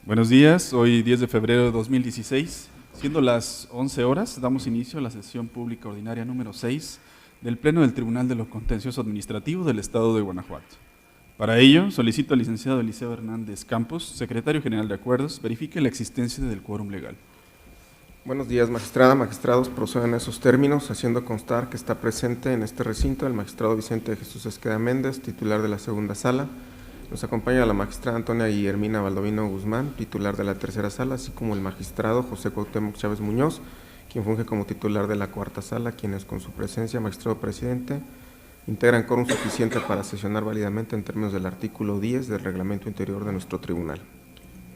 Buenos días, hoy 10 de febrero de 2016, siendo las 11 horas, damos inicio a la sesión pública ordinaria número 6 del Pleno del Tribunal de lo Contencioso Administrativo del Estado de Guanajuato. Para ello, solicito al licenciado Eliseo Hernández Campos, secretario general de Acuerdos, verifique la existencia del quórum legal. Buenos días, magistrada, magistrados, procedan a esos términos, haciendo constar que está presente en este recinto el magistrado Vicente de Jesús Esqueda Méndez, titular de la segunda sala. Nos acompaña la magistrada Antonia Guillermina Baldovino Guzmán, titular de la tercera sala, así como el magistrado José Cuauhtémoc Chávez Muñoz, quien funge como titular de la cuarta sala, quienes con su presencia, magistrado presidente, integran quórum suficiente para sesionar válidamente en términos del artículo 10 del reglamento interior de nuestro tribunal.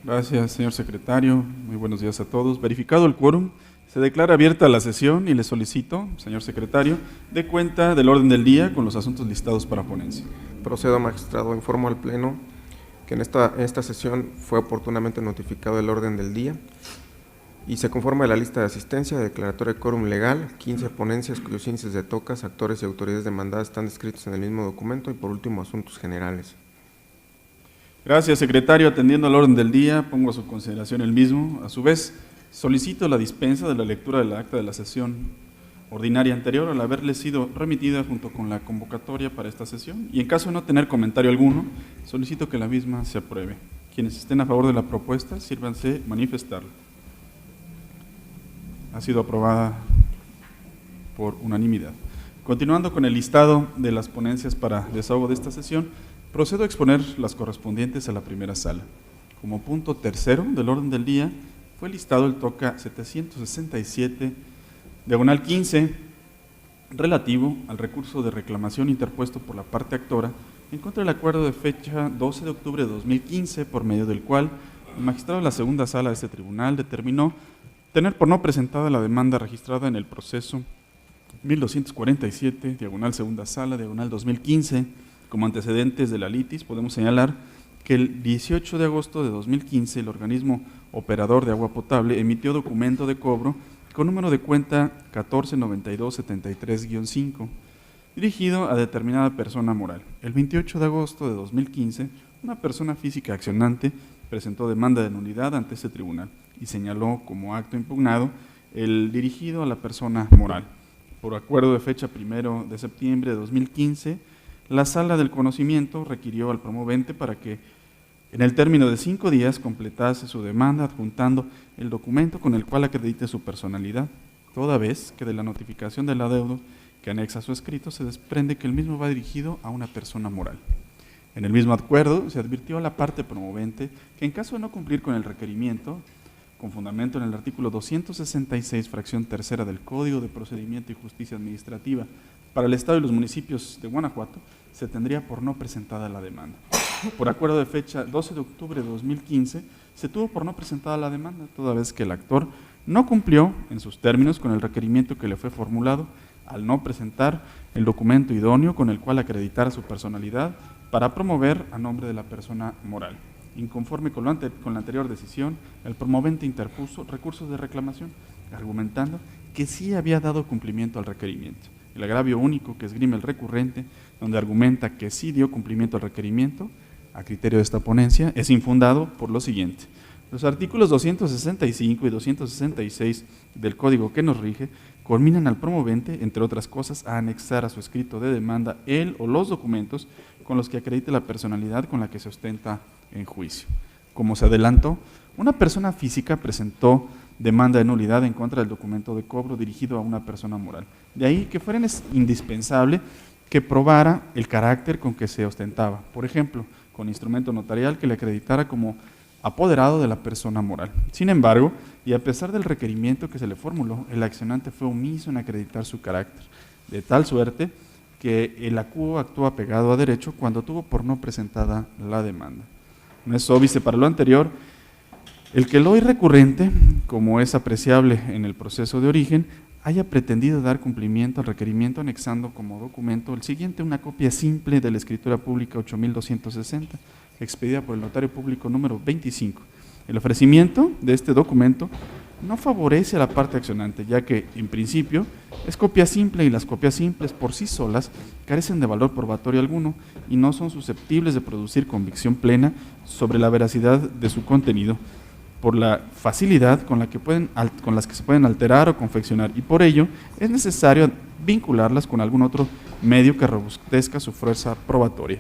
Gracias, señor secretario. Muy buenos días a todos. Verificado el quórum, se declara abierta la sesión y le solicito, señor secretario, dé cuenta del orden del día con los asuntos listados para ponencia. Procedo, magistrado. Informo al Pleno que en esta sesión fue oportunamente notificado el orden del día y se conforma de la lista de asistencia, declaratoria de quórum legal, 15 ponencias cuyos índices de tocas, actores y autoridades demandadas están descritos en el mismo documento y por último asuntos generales. Gracias, secretario. Atendiendo al orden del día, pongo a su consideración el mismo. A su vez, solicito la dispensa de la lectura del acta de la sesión ordinaria anterior al haberle sido remitida junto con la convocatoria para esta sesión y en caso de no tener comentario alguno, solicito que la misma se apruebe. Quienes estén a favor de la propuesta, sírvanse manifestarlo. Ha sido aprobada por unanimidad. Continuando con el listado de las ponencias para desahogo de esta sesión, procedo a exponer las correspondientes a la primera sala. Como punto tercero del orden del día, fue listado el TOCA 767, diagonal 15, relativo al recurso de reclamación interpuesto por la parte actora en contra del acuerdo de fecha 12 de octubre de 2015, por medio del cual el magistrado de la segunda sala de este tribunal determinó tener por no presentada la demanda registrada en el proceso 1247, diagonal segunda sala, diagonal 2015. Como antecedentes de la litis, podemos señalar que el 18 de agosto de 2015 el organismo operador de agua potable emitió documento de cobro con número de cuenta 149273-5, dirigido a determinada persona moral. El 28 de agosto de 2015, una persona física accionante presentó demanda de nulidad ante este tribunal y señaló como acto impugnado el dirigido a la persona moral. Por acuerdo de fecha 1 de septiembre de 2015, la Sala del Conocimiento requirió al promovente para que en el término de 5 días completase su demanda adjuntando el documento con el cual acredite su personalidad, toda vez que de la notificación del adeudo que anexa su escrito se desprende que el mismo va dirigido a una persona moral. En el mismo acuerdo se advirtió a la parte promovente que en caso de no cumplir con el requerimiento, con fundamento en el artículo 266, fracción tercera del Código de Procedimiento y Justicia Administrativa para el Estado y los municipios de Guanajuato, se tendría por no presentada la demanda. Por acuerdo de fecha 12 de octubre de 2015, se tuvo por no presentada la demanda, toda vez que el actor no cumplió en sus términos con el requerimiento que le fue formulado al no presentar el documento idóneo con el cual acreditara su personalidad para promover a nombre de la persona moral. Inconforme con la anterior decisión, el promovente interpuso recursos de reclamación, argumentando que sí había dado cumplimiento al requerimiento. El agravio único que esgrime el recurrente, donde argumenta que sí dio cumplimiento al requerimiento, a criterio de esta ponencia, es infundado por lo siguiente. Los artículos 265 y 266 del Código que nos rige conminan al promovente, entre otras cosas, a anexar a su escrito de demanda el o los documentos con los que acredite la personalidad con la que se ostenta en juicio. Como se adelantó, una persona física presentó demanda de nulidad en contra del documento de cobro dirigido a una persona moral. De ahí que fuera indispensable que probara el carácter con que se ostentaba, por ejemplo, con instrumento notarial que le acreditara como apoderado de la persona moral. Sin embargo, y a pesar del requerimiento que se le formuló, el accionante fue omiso en acreditar su carácter, de tal suerte que el acuo actuó apegado a derecho cuando tuvo por no presentada la demanda. No es óbice para lo anterior el que el hoy recurrente, como es apreciable en el proceso de origen, haya pretendido dar cumplimiento al requerimiento anexando como documento el siguiente, una copia simple de la escritura pública 8260, expedida por el notario público número 25. El ofrecimiento de este documento no favorece a la parte accionante, ya que, en principio, es copia simple y las copias simples por sí solas carecen de valor probatorio alguno y no son susceptibles de producir convicción plena sobre la veracidad de su contenido, por la facilidad con las que se pueden alterar o confeccionar, y por ello es necesario vincularlas con algún otro medio que robustezca su fuerza probatoria.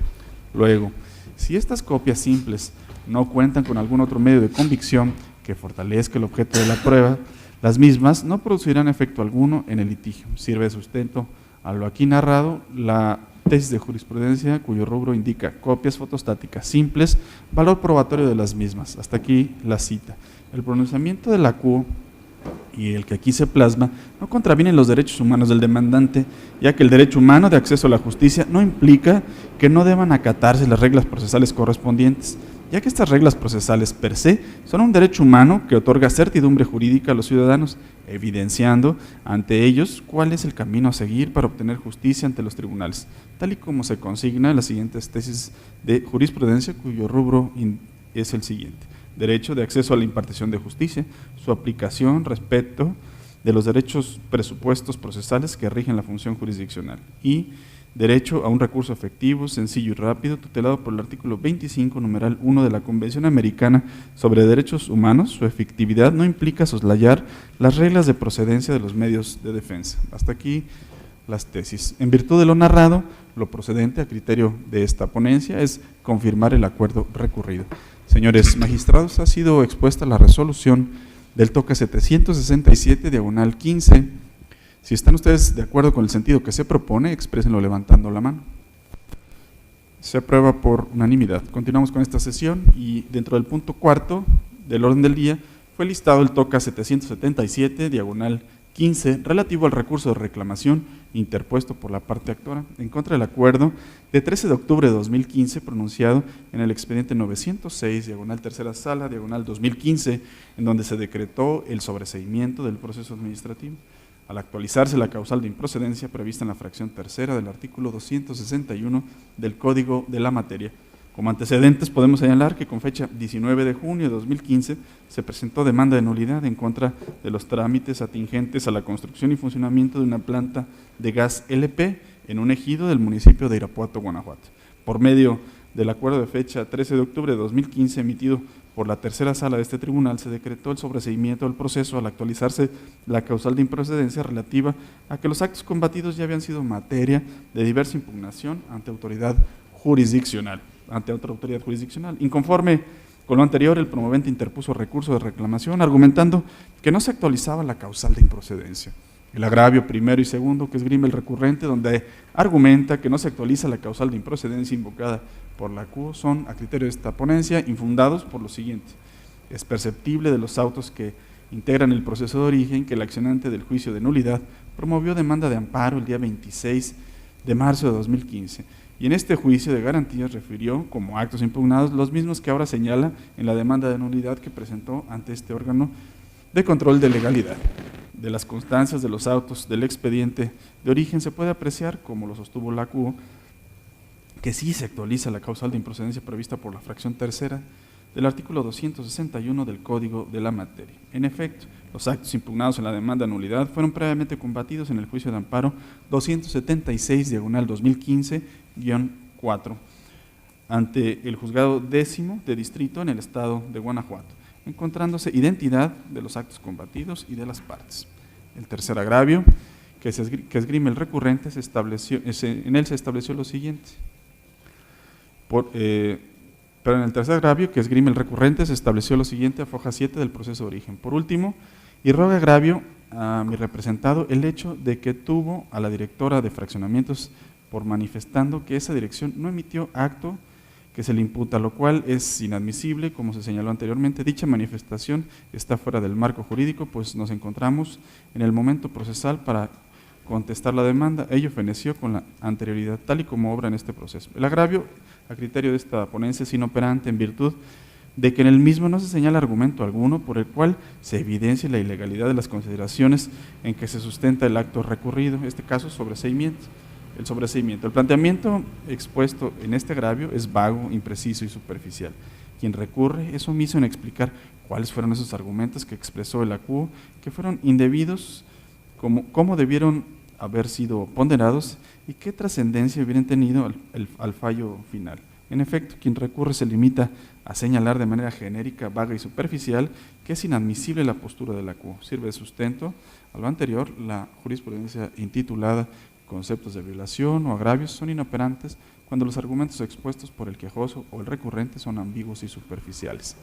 Luego, si estas copias simples no cuentan con algún otro medio de convicción que fortalezca el objeto de la prueba, las mismas no producirán efecto alguno en el litigio. Sirve de sustento a lo aquí narrado la tesis de jurisprudencia cuyo rubro indica copias fotostáticas simples, valor probatorio de las mismas. Hasta aquí la cita. El pronunciamiento de la CUO y el que aquí se plasma no contravienen los derechos humanos del demandante, ya que el derecho humano de acceso a la justicia no implica que no deban acatarse las reglas procesales correspondientes, ya que estas reglas procesales per se son un derecho humano que otorga certidumbre jurídica a los ciudadanos, evidenciando ante ellos cuál es el camino a seguir para obtener justicia ante los tribunales, tal y como se consigna en las siguientes tesis de jurisprudencia, cuyo rubro es el siguiente: derecho de acceso a la impartición de justicia, su aplicación respecto de los derechos presupuestos procesales que rigen la función jurisdiccional, y derecho a un recurso efectivo, sencillo y rápido, tutelado por el artículo 25, numeral 1 de la Convención Americana sobre Derechos Humanos. Su efectividad no implica soslayar las reglas de procedencia de los medios de defensa. Hasta aquí las tesis. En virtud de lo narrado, lo procedente a criterio de esta ponencia es confirmar el acuerdo recurrido. Señores magistrados, ha sido expuesta la resolución del TOCA 767, diagonal 15. Si están ustedes de acuerdo con el sentido que se propone, exprésenlo levantando la mano. Se aprueba por unanimidad. Continuamos con esta sesión y dentro del punto cuarto del orden del día fue listado el TOCA 777, diagonal 15, relativo al recurso de reclamación interpuesto por la parte actora en contra del acuerdo de 13 de octubre de 2015 pronunciado en el expediente 906, diagonal tercera sala, diagonal 2015, en donde se decretó el sobreseimiento del proceso administrativo. Al actualizarse la causal de improcedencia prevista en la fracción tercera del artículo 261 del Código de la Materia. Como antecedentes podemos señalar que con fecha 19 de junio de 2015 se presentó demanda de nulidad en contra de los trámites atingentes a la construcción y funcionamiento de una planta de gas LP en un ejido del municipio de Irapuato, Guanajuato. Por medio del acuerdo de fecha 13 de octubre de 2015 emitido por la tercera sala de este tribunal, se decretó el sobreseimiento del proceso al actualizarse la causal de improcedencia relativa a que los actos combatidos ya habían sido materia de diversa impugnación ante otra autoridad jurisdiccional. Inconforme con lo anterior, el promovente interpuso recurso de reclamación argumentando que no se actualizaba la causal de improcedencia. El agravio primero y segundo que esgrime el recurrente, donde argumenta que no se actualiza la causal de improcedencia invocada por la CUO, son, a criterio de esta ponencia, infundados por lo siguiente: es perceptible de los autos que integran el proceso de origen que el accionante del juicio de nulidad promovió demanda de amparo el día 26 de marzo de 2015, y en este juicio de garantías refirió como actos impugnados los mismos que ahora señala en la demanda de nulidad que presentó ante este órgano de control de legalidad. De las constancias de los autos del expediente de origen se puede apreciar, como lo sostuvo la CUO, que sí se actualiza la causal de improcedencia prevista por la fracción tercera del artículo 261 del Código de la Materia. En efecto, los actos impugnados en la demanda de nulidad fueron previamente combatidos en el juicio de amparo 276, diagonal 2015-4, ante el juzgado 10º de distrito en el estado de Guanajuato, encontrándose identidad de los actos combatidos y de las partes. El tercer agravio que esgrime el recurrente, en él se estableció lo siguiente. Pero en el tercer agravio que esgrime el recurrente se estableció lo siguiente a foja 7 del proceso de origen. Por último, irroga agravio a mi representado el hecho de que tuvo a la directora de fraccionamientos por manifestando que esa dirección no emitió acto que se le imputa, lo cual es inadmisible, como se señaló anteriormente. Dicha manifestación está fuera del marco jurídico, pues nos encontramos en el momento procesal para contestar la demanda. Ello feneció con la anterioridad, tal y como obra en este proceso. El agravio, a criterio de esta ponencia, es inoperante en virtud de que en el mismo no se señala argumento alguno por el cual se evidencie la ilegalidad de las consideraciones en que se sustenta el acto recurrido, en este caso sobreseimiento. El planteamiento expuesto en este agravio es vago, impreciso y superficial. Quien recurre es omiso en explicar cuáles fueron esos argumentos que expresó el acuo, que fueron indebidos, cómo debieron haber sido ponderados y qué trascendencia hubieran tenido al fallo final. En efecto, quien recurre se limita a señalar de manera genérica, vaga y superficial que es inadmisible la postura del acuo. Sirve de sustento a lo anterior, la jurisprudencia intitulada Conceptos de violación o agravios son inoperantes cuando los argumentos expuestos por el quejoso o el recurrente son ambiguos y superficiales.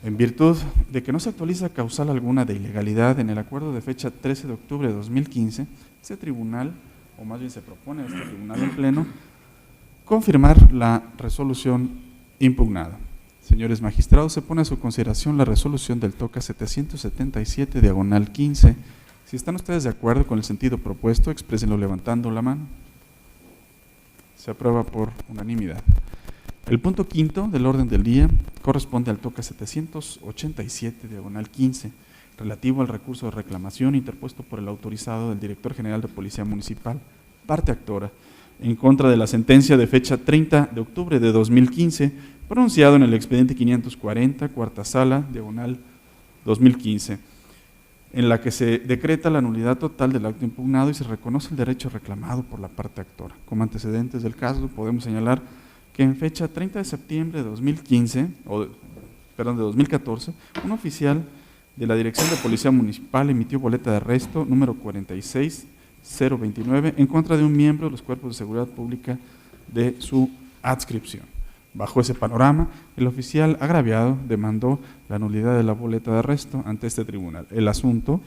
En virtud de que no se actualiza causal alguna de ilegalidad en el acuerdo de fecha 13 de octubre de 2015, este tribunal, o más bien se propone a este tribunal en pleno, confirmar la resolución impugnada. Señores magistrados, se pone a su consideración la resolución del TOCA 777/15. Si están ustedes de acuerdo con el sentido propuesto, exprésenlo levantando la mano. Se aprueba por unanimidad. El punto quinto del orden del día corresponde al TOCA 787/15, relativo al recurso de reclamación interpuesto por el autorizado del Director General de Policía Municipal, parte actora, en contra de la sentencia de fecha 30 de octubre de 2015, pronunciado en el expediente 540, cuarta sala, diagonal 2015, en la que se decreta la nulidad total del acto impugnado y se reconoce el derecho reclamado por la parte actora. Como antecedentes del caso, podemos señalar que en fecha 30 de septiembre de 2014, un oficial de la Dirección de Policía Municipal emitió boleta de arresto número 46029 en contra de un miembro de los cuerpos de seguridad pública de su adscripción. Bajo ese panorama, el oficial agraviado demandó la nulidad de la boleta de arresto ante este tribunal. El asunto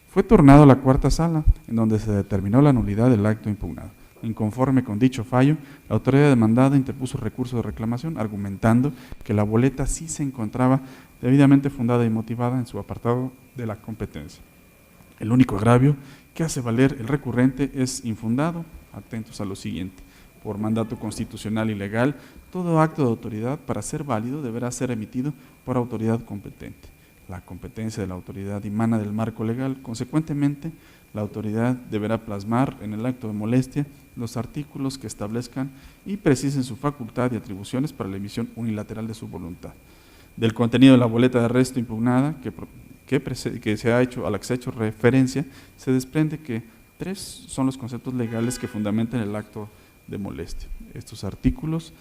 fue turnado a la cuarta sala, en donde se determinó la nulidad del acto impugnado. Inconforme con dicho fallo, la autoridad demandada interpuso recurso de reclamación, argumentando que la boleta sí se encontraba debidamente fundada y motivada en su apartado de la competencia. El único agravio que hace valer el recurrente es infundado. Atentos a lo siguiente: por mandato constitucional y legal, todo acto de autoridad, para ser válido, deberá ser emitido por autoridad competente. La competencia de la autoridad emana del marco legal. Consecuentemente, la autoridad deberá plasmar en el acto de molestia los artículos que establezcan y precisen su facultad y atribuciones para la emisión unilateral de su voluntad. Del contenido de la boleta de arresto impugnada a la que se ha hecho referencia, se desprende que 3 son los conceptos legales que fundamentan el acto de molestia. Estos artículos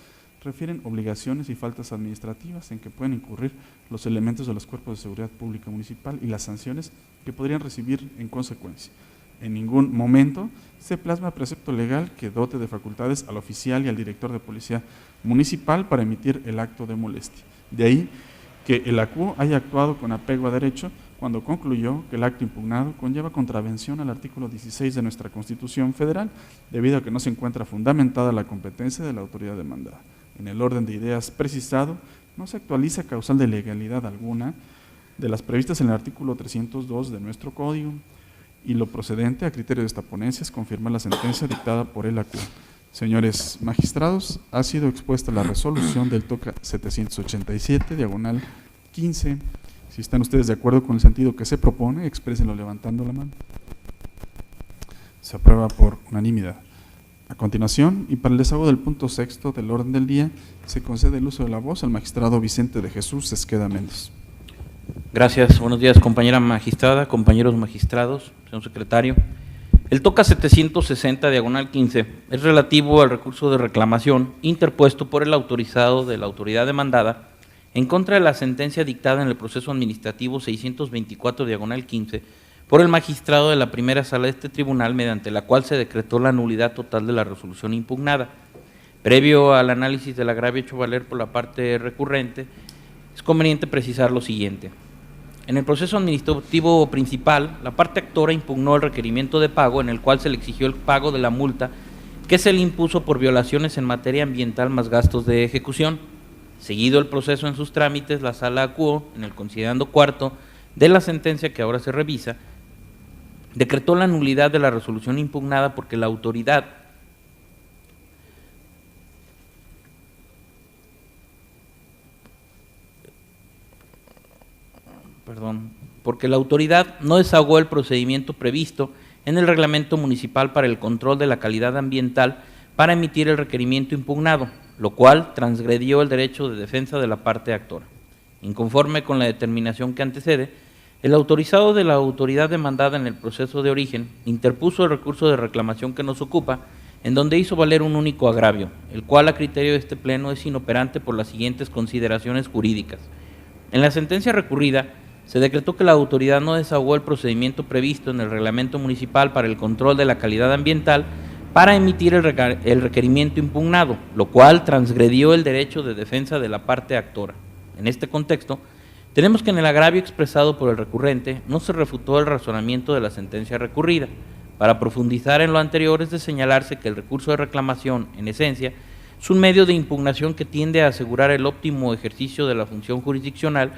refieren obligaciones y faltas administrativas en que pueden incurrir los elementos de los cuerpos de seguridad pública municipal y las sanciones que podrían recibir en consecuencia. En ningún momento se plasma precepto legal que dote de facultades al oficial y al director de policía municipal para emitir el acto de molestia. De ahí que el acuo haya actuado con apego a derecho cuando concluyó que el acto impugnado conlleva contravención al artículo 16 de nuestra Constitución Federal, debido a que no se encuentra fundamentada la competencia de la autoridad demandada. En el orden de ideas precisado, no se actualiza causal de legalidad alguna de las previstas en el artículo 302 de nuestro Código, y lo procedente a criterio de esta ponencia es confirmar la sentencia dictada por el acuo. Señores magistrados, ha sido expuesta la resolución del TOCA 787/15. Si están ustedes de acuerdo con el sentido que se propone, exprésenlo levantando la mano. Se aprueba por unanimidad. A continuación, y para el desahogo del punto sexto del orden del día, se concede el uso de la voz al magistrado Vicente de Jesús Esqueda Méndez. Gracias. Buenos días, compañera magistrada, compañeros magistrados, señor secretario. El TOCA 760/15 es relativo al recurso de reclamación interpuesto por el autorizado de la autoridad demandada en contra de la sentencia dictada en el proceso administrativo 624/15 por el magistrado de la primera sala de este tribunal, mediante la cual se decretó la nulidad total de la resolución impugnada. Previo al análisis del agravio hecho valer por la parte recurrente, es conveniente precisar lo siguiente. En el proceso administrativo principal, la parte actora impugnó el requerimiento de pago en el cual se le exigió el pago de la multa que se le impuso por violaciones en materia ambiental más gastos de ejecución. Seguido el proceso en sus trámites, la sala acuó, en el considerando cuarto de la sentencia que ahora se revisa, decretó la nulidad de la resolución impugnada porque la autoridad no desahogó el procedimiento previsto en el reglamento municipal para el control de la calidad ambiental para emitir el requerimiento impugnado, lo cual transgredió el derecho de defensa de la parte actora. Inconforme con la determinación que antecede, el autorizado de la autoridad demandada en el proceso de origen interpuso el recurso de reclamación que nos ocupa, en donde hizo valer un único agravio, el cual a criterio de este Pleno es inoperante por las siguientes consideraciones jurídicas. En la sentencia recurrida, se decretó que la autoridad no desahogó el procedimiento previsto en el Reglamento Municipal para el control de la calidad ambiental para emitir el requerimiento impugnado, lo cual transgredió el derecho de defensa de la parte actora. En este contexto, tenemos que en el agravio expresado por el recurrente no se refutó el razonamiento de la sentencia recurrida. Para profundizar en lo anterior es de señalarse que el recurso de reclamación, en esencia, es un medio de impugnación que tiende a asegurar el óptimo ejercicio de la función jurisdiccional,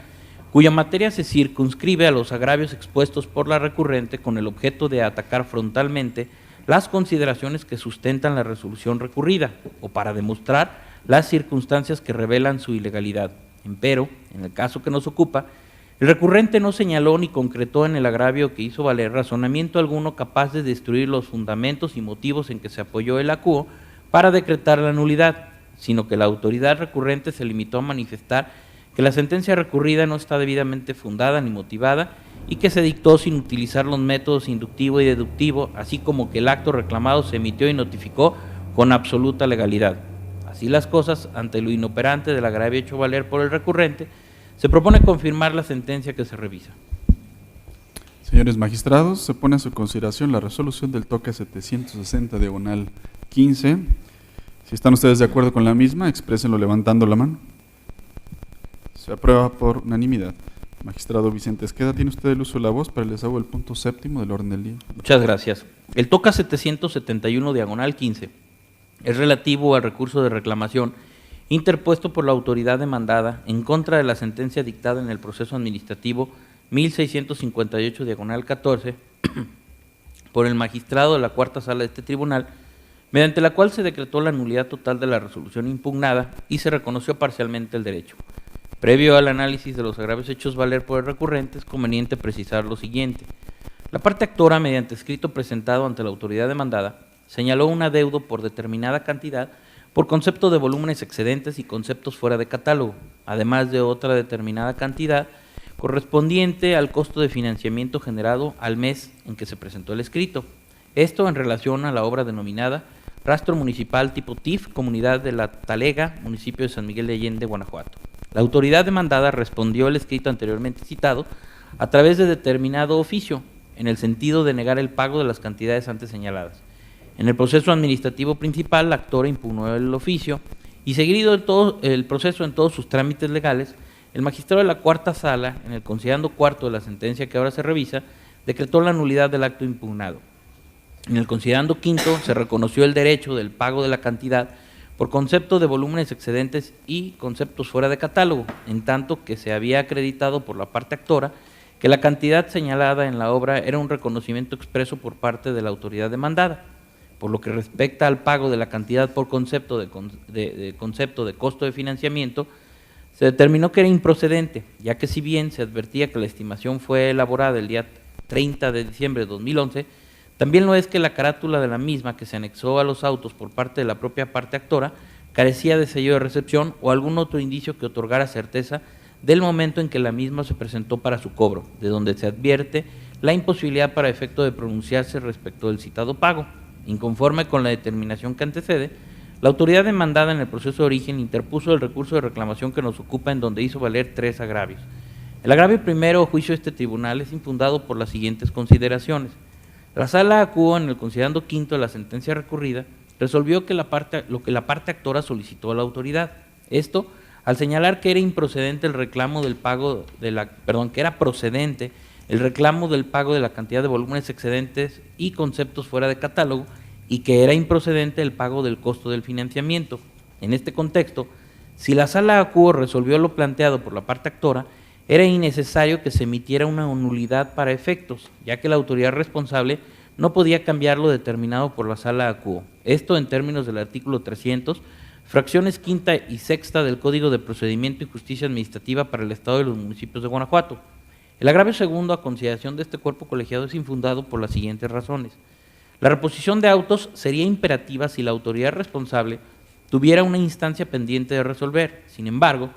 cuya materia se circunscribe a los agravios expuestos por la recurrente con el objeto de atacar frontalmente las consideraciones que sustentan la resolución recurrida o para demostrar las circunstancias que revelan su ilegalidad. Empero, en el caso que nos ocupa, el recurrente no señaló ni concretó en el agravio que hizo valer razonamiento alguno capaz de destruir los fundamentos y motivos en que se apoyó el acuo para decretar la nulidad, sino que la autoridad recurrente se limitó a manifestar que la sentencia recurrida no está debidamente fundada ni motivada y que se dictó sin utilizar los métodos inductivo y deductivo, así como que el acto reclamado se emitió y notificó con absoluta legalidad. Así las cosas, ante lo inoperante del agravio hecho valer por el recurrente, se propone confirmar la sentencia que se revisa. Señores magistrados, se pone a su consideración la resolución del TOCA 760/15. Si están ustedes de acuerdo con la misma, exprésenlo levantando la mano. Se aprueba por unanimidad. Magistrado Vicente Esqueda, tiene usted el uso de la voz para el desahogo del punto séptimo del orden del día. Muchas gracias. El TOCA 771/15 es relativo al recurso de reclamación interpuesto por la autoridad demandada en contra de la sentencia dictada en el proceso administrativo 1658/14 por el magistrado de la cuarta sala de este tribunal, mediante la cual se decretó la nulidad total de la resolución impugnada y se reconoció parcialmente el derecho. Previo al análisis de los agravios hechos valer por el recurrente, es conveniente precisar lo siguiente. La parte actora, mediante escrito presentado ante la autoridad demandada, señaló un adeudo por determinada cantidad por concepto de volúmenes excedentes y conceptos fuera de catálogo, además de otra determinada cantidad correspondiente al costo de financiamiento generado al mes en que se presentó el escrito. Esto en relación a la obra denominada Rastro Municipal tipo TIF, Comunidad de la Talega, municipio de San Miguel de Allende, Guanajuato. La autoridad demandada respondió el escrito anteriormente citado a través de determinado oficio, en el sentido de negar el pago de las cantidades antes señaladas. En el proceso administrativo principal, la actora impugnó el oficio y seguido el proceso en todos sus trámites legales, el magistrado de la cuarta sala, en el considerando cuarto de la sentencia que ahora se revisa, decretó la nulidad del acto impugnado. En el considerando quinto, se reconoció el derecho del pago de la cantidad por concepto de volúmenes excedentes y conceptos fuera de catálogo, en tanto que se había acreditado por la parte actora que la cantidad señalada en la obra era un reconocimiento expreso por parte de la autoridad demandada. Por lo que respecta al pago de la cantidad por concepto de costo de financiamiento, se determinó que era improcedente, ya que si bien se advertía que la estimación fue elaborada el día 30 de diciembre de 2011, también lo es que la carátula de la misma que se anexó a los autos por parte de la propia parte actora carecía de sello de recepción o algún otro indicio que otorgara certeza del momento en que la misma se presentó para su cobro, de donde se advierte la imposibilidad para efecto de pronunciarse respecto del citado pago. Inconforme con la determinación que antecede, la autoridad demandada en el proceso de origen interpuso el recurso de reclamación que nos ocupa, en donde hizo valer 3 agravios. El agravio primero, a juicio de este tribunal, es infundado por las siguientes consideraciones. La sala acuó en el considerando quinto de la sentencia recurrida, resolvió que lo que la parte actora solicitó a la autoridad. Esto, al señalar que era improcedente el reclamo del pago que era procedente el reclamo del pago de la cantidad de volúmenes excedentes y conceptos fuera de catálogo, y que era improcedente el pago del costo del financiamiento. En este contexto, si la sala acuó resolvió lo planteado por la parte actora, era innecesario que se emitiera una nulidad para efectos, ya que la autoridad responsable no podía cambiar lo determinado por la sala acuó. Esto en términos del artículo 300, fracciones quinta y sexta del Código de Procedimiento y Justicia Administrativa para el Estado de los Municipios de Guanajuato. El agravio segundo, a consideración de este cuerpo colegiado, es infundado por las siguientes razones. La reposición de autos sería imperativa si la autoridad responsable tuviera una instancia pendiente de resolver. Sin embargo,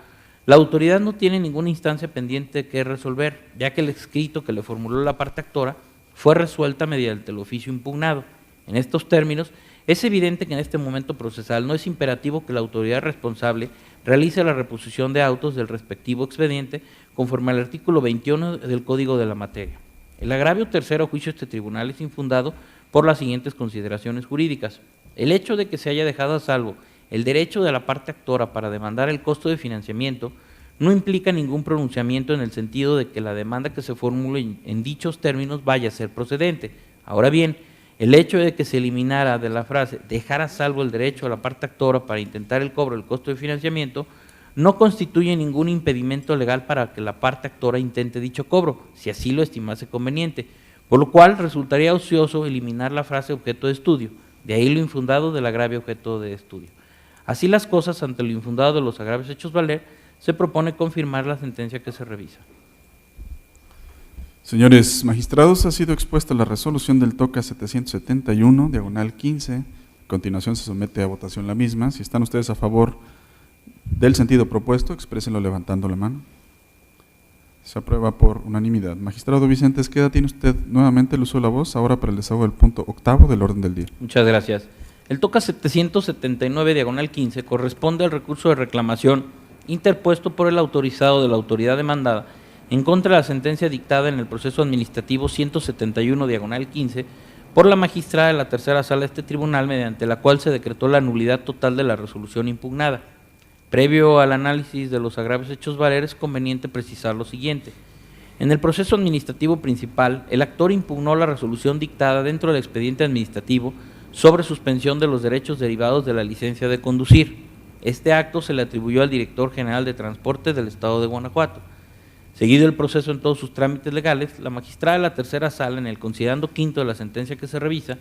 La autoridad no tiene ninguna instancia pendiente que resolver, ya que el escrito que le formuló la parte actora fue resuelta mediante el oficio impugnado. En estos términos, es evidente que en este momento procesal no es imperativo que la autoridad responsable realice la reposición de autos del respectivo expediente conforme al artículo 21 del Código de la materia. El agravio tercero a juicio de este tribunal es infundado por las siguientes consideraciones jurídicas. El hecho de que se haya dejado a salvo el derecho de la parte actora para demandar el costo de financiamiento no implica ningún pronunciamiento en el sentido de que la demanda que se formule en dichos términos vaya a ser procedente. Ahora bien, el hecho de que se eliminara de la frase dejar a salvo el derecho a la parte actora para intentar el cobro del costo de financiamiento no constituye ningún impedimento legal para que la parte actora intente dicho cobro, si así lo estimase conveniente, por lo cual resultaría ocioso eliminar la frase objeto de estudio, de ahí lo infundado del agravio objeto de estudio. Así las cosas, ante lo infundado de los agravios hechos valer, se propone confirmar la sentencia que se revisa. Señores magistrados, ha sido expuesta la resolución del TOCA 771, diagonal 15. A continuación se somete a votación la misma. Si están ustedes a favor del sentido propuesto, exprésenlo levantando la mano. Se aprueba por unanimidad. Magistrado Vicente Esqueda, tiene usted nuevamente el uso de la voz, ahora para el desahogo del punto octavo del orden del día. Muchas gracias. El TOCA 779, diagonal 15, corresponde al recurso de reclamación interpuesto por el autorizado de la autoridad demandada en contra de la sentencia dictada en el proceso administrativo 171, diagonal 15, por la magistrada de la tercera sala de este tribunal, mediante la cual se decretó la nulidad total de la resolución impugnada. Previo al análisis de los agravios hechos valer, es conveniente precisar lo siguiente. En el proceso administrativo principal, el actor impugnó la resolución dictada dentro del expediente administrativo sobre suspensión de los derechos derivados de la licencia de conducir. Este acto se le atribuyó al director general de Transporte del Estado de Guanajuato. Seguido el proceso en todos sus trámites legales, la magistrada de la tercera sala, en el considerando quinto de la sentencia que se revisa,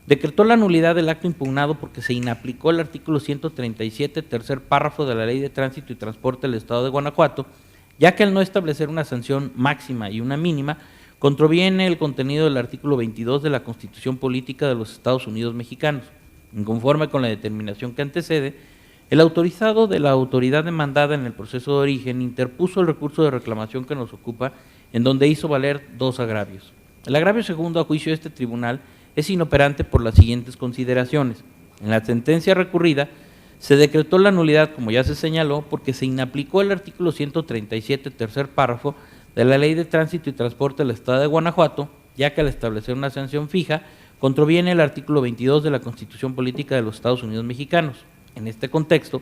decretó la nulidad del acto impugnado porque se inaplicó el artículo 137, tercer párrafo de la Ley de Tránsito y Transporte del Estado de Guanajuato, ya que al no establecer una sanción máxima y una mínima, contraviene el contenido del artículo 22 de la Constitución Política de los Estados Unidos Mexicanos. Conforme con la determinación que antecede, el autorizado de la autoridad demandada en el proceso de origen interpuso el recurso de reclamación que nos ocupa, en donde hizo valer dos agravios. El agravio segundo a juicio de este tribunal es inoperante por las siguientes consideraciones. En la sentencia recurrida se decretó la nulidad, como ya se señaló, porque se inaplicó el artículo 137, tercer párrafo, de la Ley de Tránsito y Transporte del Estado de Guanajuato, ya que al establecer una sanción fija, contraviene el artículo 22 de la Constitución Política de los Estados Unidos Mexicanos. En este contexto,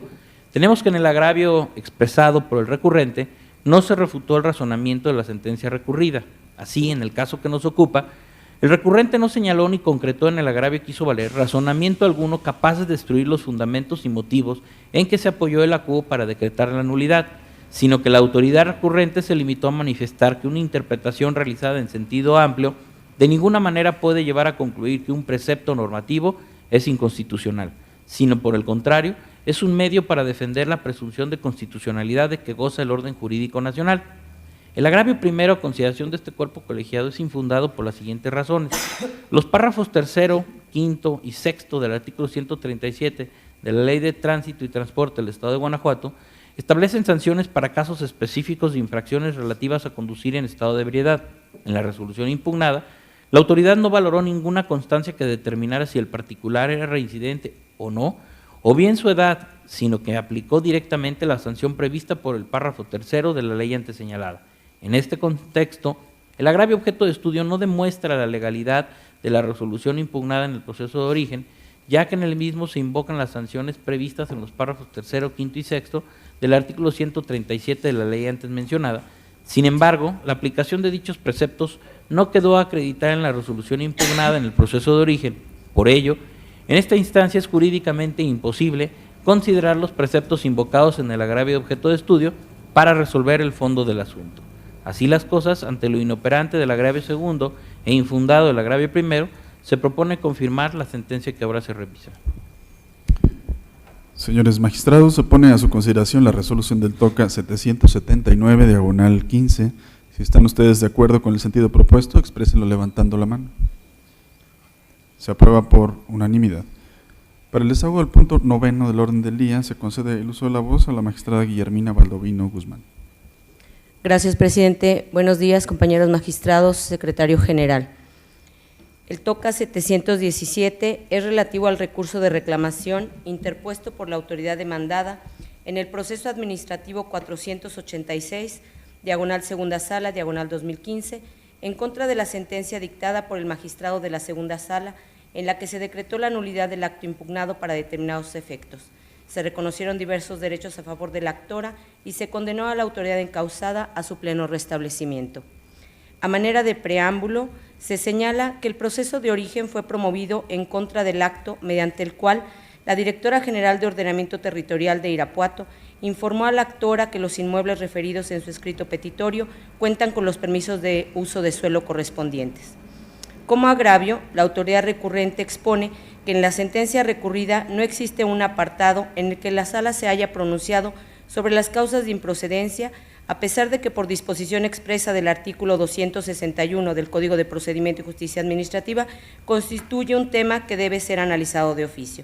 tenemos que en el agravio expresado por el recurrente no se refutó el razonamiento de la sentencia recurrida. Así, en el caso que nos ocupa, el recurrente no señaló ni concretó en el agravio que hizo valer razonamiento alguno capaz de destruir los fundamentos y motivos en que se apoyó el acuo para decretar la nulidad, sino que la autoridad recurrente se limitó a manifestar que una interpretación realizada en sentido amplio de ninguna manera puede llevar a concluir que un precepto normativo es inconstitucional, sino por el contrario, es un medio para defender la presunción de constitucionalidad de que goza el orden jurídico nacional. El agravio primero a consideración de este cuerpo colegiado es infundado por las siguientes razones. Los párrafos tercero, quinto y sexto del artículo 137 de la Ley de Tránsito y Transporte del Estado de Guanajuato establecen sanciones para casos específicos de infracciones relativas a conducir en estado de ebriedad. En la resolución impugnada, la autoridad no valoró ninguna constancia que determinara si el particular era reincidente o no, o bien su edad, sino que aplicó directamente la sanción prevista por el párrafo tercero de la ley antes señalada. En este contexto, el agravio objeto de estudio no demuestra la legalidad de la resolución impugnada en el proceso de origen, ya que en el mismo se invocan las sanciones previstas en los párrafos tercero, quinto y sexto del artículo 137 de la ley antes mencionada. Sin embargo, la aplicación de dichos preceptos no quedó acreditada en la resolución impugnada en el proceso de origen. Por ello, en esta instancia es jurídicamente imposible considerar los preceptos invocados en el agravio de objeto de estudio para resolver el fondo del asunto. Así las cosas, ante lo inoperante del agravio segundo e infundado del agravio primero, se propone confirmar la sentencia que ahora se revisa. Señores magistrados, se pone a su consideración la resolución del TOCA 779, diagonal 15. Si están ustedes de acuerdo con el sentido propuesto, exprésenlo levantando la mano. Se aprueba por unanimidad. Para el desahogo del punto 9 del orden del día, se concede el uso de la voz a la magistrada Guillermina Baldovino Guzmán. Gracias, presidente. Buenos días, compañeros magistrados, secretario general. El TOCA 717 es relativo al recurso de reclamación interpuesto por la autoridad demandada en el proceso administrativo 486, diagonal segunda sala, diagonal 2015, en contra de la sentencia dictada por el magistrado de la segunda sala, en la que se decretó la nulidad del acto impugnado para determinados efectos. Se reconocieron diversos derechos a favor de la actora y se condenó a la autoridad encausada a su pleno restablecimiento. A manera de preámbulo, se señala que el proceso de origen fue promovido en contra del acto mediante el cual la Directora General de Ordenamiento Territorial de Irapuato informó a la actora que los inmuebles referidos en su escrito petitorio cuentan con los permisos de uso de suelo correspondientes. Como agravio, la autoridad recurrente expone que en la sentencia recurrida no existe un apartado en el que la sala se haya pronunciado sobre las causas de improcedencia, a pesar de que por disposición expresa del artículo 261 del Código de Procedimiento y Justicia Administrativa constituye un tema que debe ser analizado de oficio.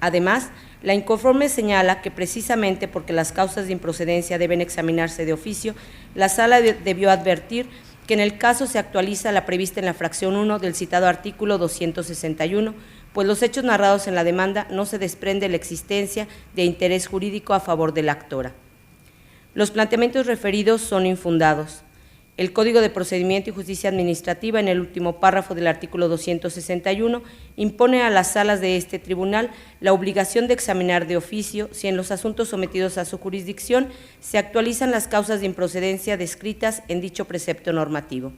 Además, la inconforme señala que precisamente porque las causas de improcedencia deben examinarse de oficio, la sala debió advertir que en el caso se actualiza la prevista en la fracción 1 del citado artículo 261, pues los hechos narrados en la demanda no se desprende la existencia de interés jurídico a favor de la actora. Los planteamientos referidos son infundados. El Código de Procedimiento y Justicia Administrativa, en el último párrafo del artículo 261, impone a las salas de este tribunal la obligación de examinar de oficio si en los asuntos sometidos a su jurisdicción se actualizan las causas de improcedencia descritas en dicho precepto normativo.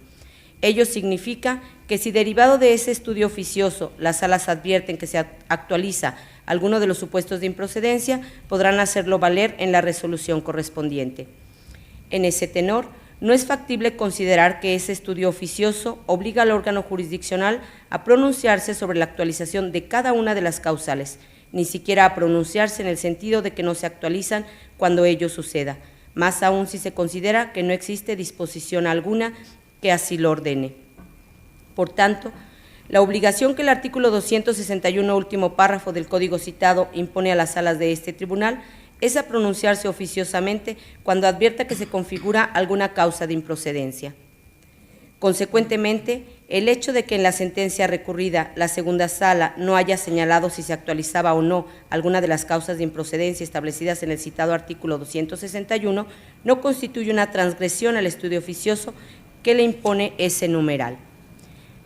Ello significa que si derivado de ese estudio oficioso las salas advierten que se actualiza alguno de los supuestos de improcedencia, podrán hacerlo valer en la resolución correspondiente. En ese tenor, no es factible considerar que ese estudio oficioso obliga al órgano jurisdiccional a pronunciarse sobre la actualización de cada una de las causales, ni siquiera a pronunciarse en el sentido de que no se actualizan cuando ello suceda, más aún si se considera que no existe disposición alguna que así lo ordene. Por tanto, la obligación que el artículo 261, último párrafo del Código citado, impone a las salas de este tribunal es a pronunciarse oficiosamente cuando advierta que se configura alguna causa de improcedencia. Consecuentemente, el hecho de que en la sentencia recurrida la segunda sala no haya señalado si se actualizaba o no alguna de las causas de improcedencia establecidas en el citado artículo 261 no constituye una transgresión al estudio oficioso que le impone ese numeral.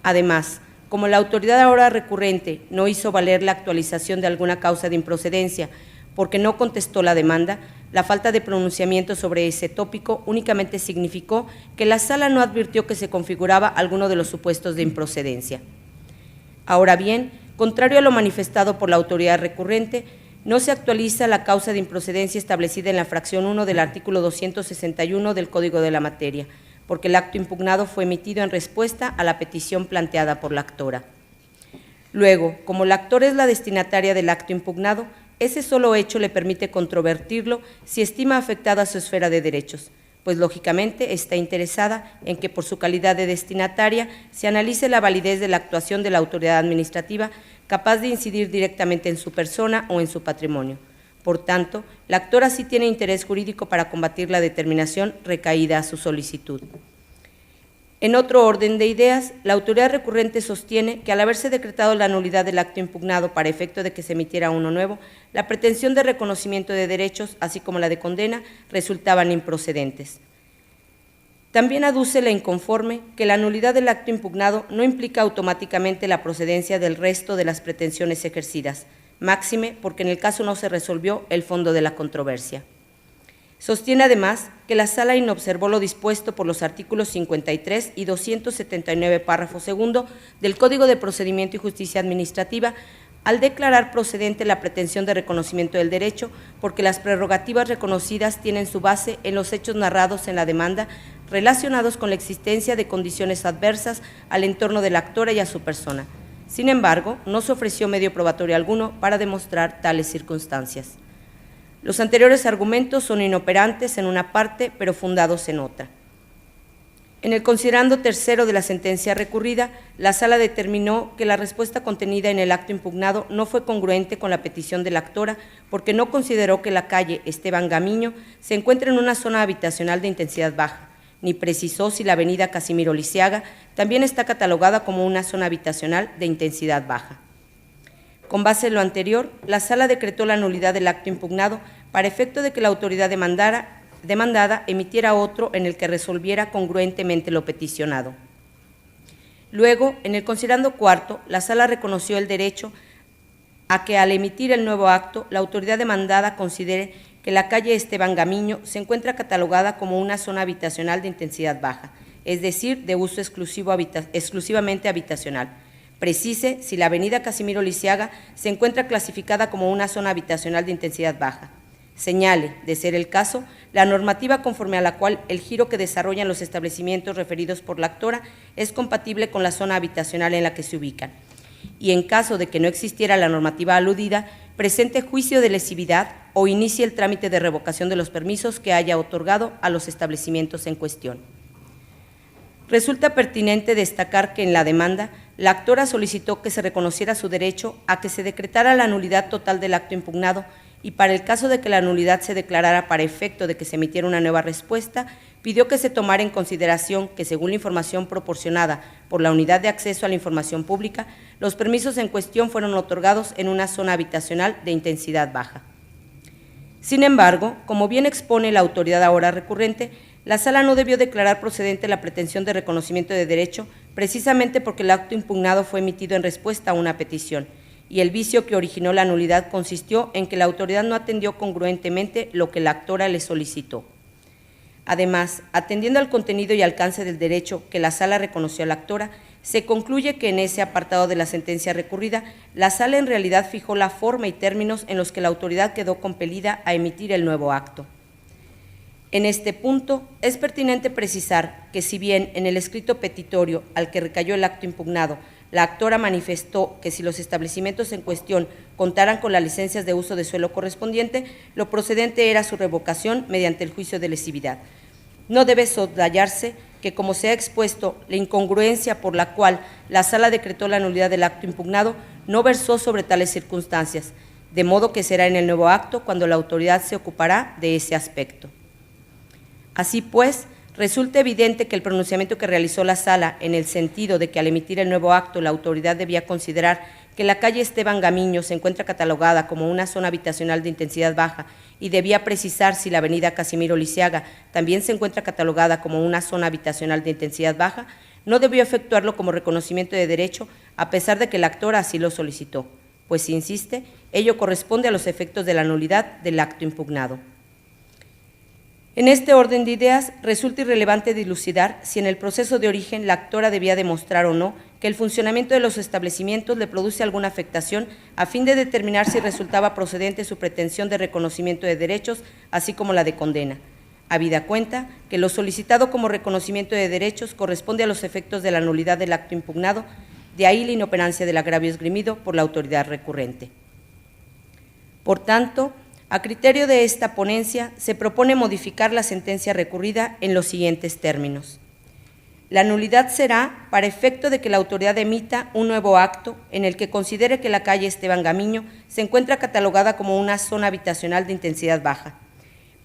Además, como la autoridad ahora recurrente no hizo valer la actualización de alguna causa de improcedencia porque no contestó la demanda, la falta de pronunciamiento sobre ese tópico únicamente significó que la sala no advirtió que se configuraba alguno de los supuestos de improcedencia. Ahora bien, contrario a lo manifestado por la autoridad recurrente, no se actualiza la causa de improcedencia establecida en la fracción 1 del artículo 261 del Código de la Materia, porque el acto impugnado fue emitido en respuesta a la petición planteada por la actora. Luego, como la actora es la destinataria del acto impugnado, ese solo hecho le permite controvertirlo si estima afectada su esfera de derechos, pues lógicamente está interesada en que por su calidad de destinataria se analice la validez de la actuación de la autoridad administrativa capaz de incidir directamente en su persona o en su patrimonio. Por tanto, la actora sí tiene interés jurídico para combatir la determinación recaída a su solicitud. En otro orden de ideas, la autoridad recurrente sostiene que al haberse decretado la nulidad del acto impugnado para efecto de que se emitiera uno nuevo, la pretensión de reconocimiento de derechos, así como la de condena, resultaban improcedentes. También aduce la inconforme que la nulidad del acto impugnado no implica automáticamente la procedencia del resto de las pretensiones ejercidas, máxime porque en el caso no se resolvió el fondo de la controversia. Sostiene además que la sala inobservó lo dispuesto por los artículos 53 y 279, párrafo segundo, del Código de Procedimiento y Justicia Administrativa al declarar procedente la pretensión de reconocimiento del derecho, porque las prerrogativas reconocidas tienen su base en los hechos narrados en la demanda relacionados con la existencia de condiciones adversas al entorno de la actora y a su persona. Sin embargo, no se ofreció medio probatorio alguno para demostrar tales circunstancias. Los anteriores argumentos son inoperantes en una parte, pero fundados en otra. En el considerando tercero de la sentencia recurrida, la Sala determinó que la respuesta contenida en el acto impugnado no fue congruente con la petición de la actora porque no consideró que la calle Esteban Gamiño se encuentra en una zona habitacional de intensidad baja, ni precisó si la avenida Casimiro Lisiaga también está catalogada como una zona habitacional de intensidad baja. Con base en lo anterior, la Sala decretó la nulidad del acto impugnado para efecto de que la autoridad demandada emitiera otro en el que resolviera congruentemente lo peticionado. Luego, en el considerando cuarto, la Sala reconoció el derecho a que al emitir el nuevo acto, la autoridad demandada considere que la calle Esteban Gamiño se encuentra catalogada como una zona habitacional de intensidad baja, es decir, de uso exclusivamente habitacional. Precise si la avenida Casimiro Lisiaga se encuentra clasificada como una zona habitacional de intensidad baja. Señale, de ser el caso, la normativa conforme a la cual el giro que desarrollan los establecimientos referidos por la actora es compatible con la zona habitacional en la que se ubican. Y en caso de que no existiera la normativa aludida, presente juicio de lesividad o inicie el trámite de revocación de los permisos que haya otorgado a los establecimientos en cuestión. Resulta pertinente destacar que en la demanda, la actora solicitó que se reconociera su derecho a que se decretara la nulidad total del acto impugnado y para el caso de que la nulidad se declarara para efecto de que se emitiera una nueva respuesta, pidió que se tomara en consideración que, según la información proporcionada por la Unidad de Acceso a la Información Pública, los permisos en cuestión fueron otorgados en una zona habitacional de intensidad baja. Sin embargo, como bien expone la autoridad ahora recurrente, la Sala no debió declarar procedente la pretensión de reconocimiento de derecho precisamente porque el acto impugnado fue emitido en respuesta a una petición, y el vicio que originó la nulidad consistió en que la autoridad no atendió congruentemente lo que la actora le solicitó. Además, atendiendo al contenido y alcance del derecho que la Sala reconoció a la actora, se concluye que en ese apartado de la sentencia recurrida, la Sala en realidad fijó la forma y términos en los que la autoridad quedó compelida a emitir el nuevo acto. En este punto, es pertinente precisar que si bien en el escrito petitorio al que recayó el acto impugnado, la actora manifestó que si los establecimientos en cuestión contaran con las licencias de uso de suelo correspondiente, lo procedente era su revocación mediante el juicio de lesividad. No debe soslayarse que, como se ha expuesto, la incongruencia por la cual la Sala decretó la nulidad del acto impugnado no versó sobre tales circunstancias, de modo que será en el nuevo acto cuando la autoridad se ocupará de ese aspecto. Así pues, resulta evidente que el pronunciamiento que realizó la Sala en el sentido de que al emitir el nuevo acto la autoridad debía considerar que la calle Esteban Gamiño se encuentra catalogada como una zona habitacional de intensidad baja y debía precisar si la avenida Casimiro Lisiaga también se encuentra catalogada como una zona habitacional de intensidad baja, no debió efectuarlo como reconocimiento de derecho a pesar de que la actora así lo solicitó, pues si insiste, ello corresponde a los efectos de la nulidad del acto impugnado. En este orden de ideas, resulta irrelevante dilucidar si en el proceso de origen la actora debía demostrar o no que el funcionamiento de los establecimientos le produce alguna afectación a fin de determinar si resultaba procedente su pretensión de reconocimiento de derechos, así como la de condena, habida cuenta que lo solicitado como reconocimiento de derechos corresponde a los efectos de la nulidad del acto impugnado, de ahí la inoperancia del agravio esgrimido por la autoridad recurrente. Por tanto, a criterio de esta ponencia, se propone modificar la sentencia recurrida en los siguientes términos. La nulidad será para efecto de que la autoridad emita un nuevo acto en el que considere que la calle Esteban Gamiño se encuentra catalogada como una zona habitacional de intensidad baja.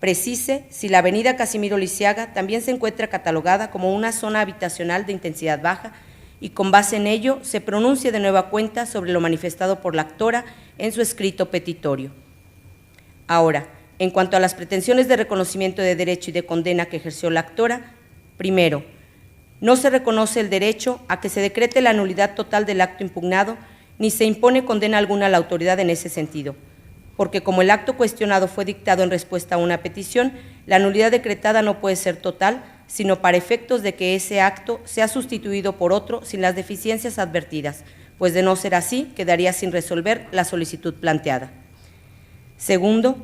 Precise si la avenida Casimiro Lisiaga también se encuentra catalogada como una zona habitacional de intensidad baja y con base en ello se pronuncie de nueva cuenta sobre lo manifestado por la actora en su escrito petitorio. Ahora, en cuanto a las pretensiones de reconocimiento de derecho y de condena que ejerció la actora, primero, no se reconoce el derecho a que se decrete la nulidad total del acto impugnado, ni se impone condena alguna a la autoridad en ese sentido, porque como el acto cuestionado fue dictado en respuesta a una petición, la nulidad decretada no puede ser total, sino para efectos de que ese acto sea sustituido por otro sin las deficiencias advertidas, pues de no ser así, quedaría sin resolver la solicitud planteada. Segundo,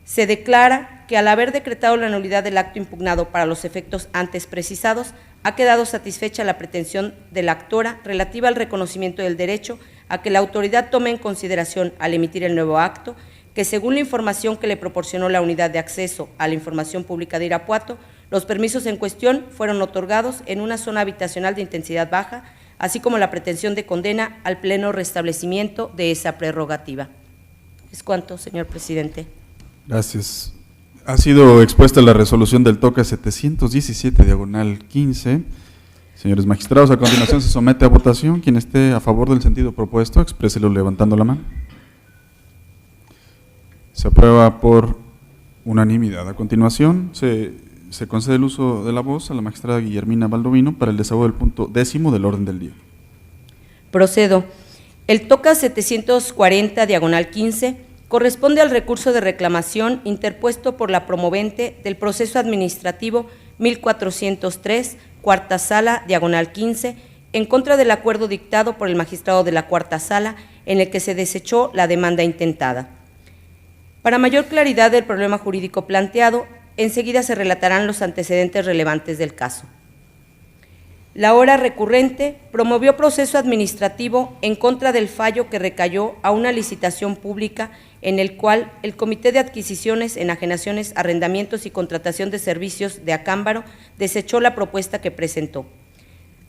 se declara que al haber decretado la nulidad del acto impugnado para los efectos antes precisados, ha quedado satisfecha la pretensión de la actora relativa al reconocimiento del derecho a que la autoridad tome en consideración al emitir el nuevo acto que según la información que le proporcionó la Unidad de Acceso a la Información Pública de Irapuato, Los permisos en cuestión fueron otorgados en una zona habitacional de intensidad baja, así como la pretensión de condena al pleno restablecimiento de esa prerrogativa. Es cuanto, señor presidente. Gracias. Ha sido expuesta la resolución del TOCA 717/15. Señores magistrados, a continuación se somete a votación. Quien esté a favor del sentido propuesto, expréselo levantando la mano. Se aprueba por unanimidad. A continuación se concede el uso de la voz a la magistrada Guillermina Baldovino para el desahogo del punto 10º del orden del día. Procedo. El TOCA 740/15 corresponde al recurso de reclamación interpuesto por la promovente del proceso administrativo 1403, cuarta sala, /15, en contra del acuerdo dictado por el magistrado de la cuarta sala en el que se desechó la demanda intentada. Para mayor claridad del problema jurídico planteado, enseguida se relatarán los antecedentes relevantes del caso. La hora recurrente promovió proceso administrativo en contra del fallo que recayó a una licitación pública en el cual el Comité de Adquisiciones, Enajenaciones, Arrendamientos y Contratación de Servicios de Acámbaro desechó la propuesta que presentó,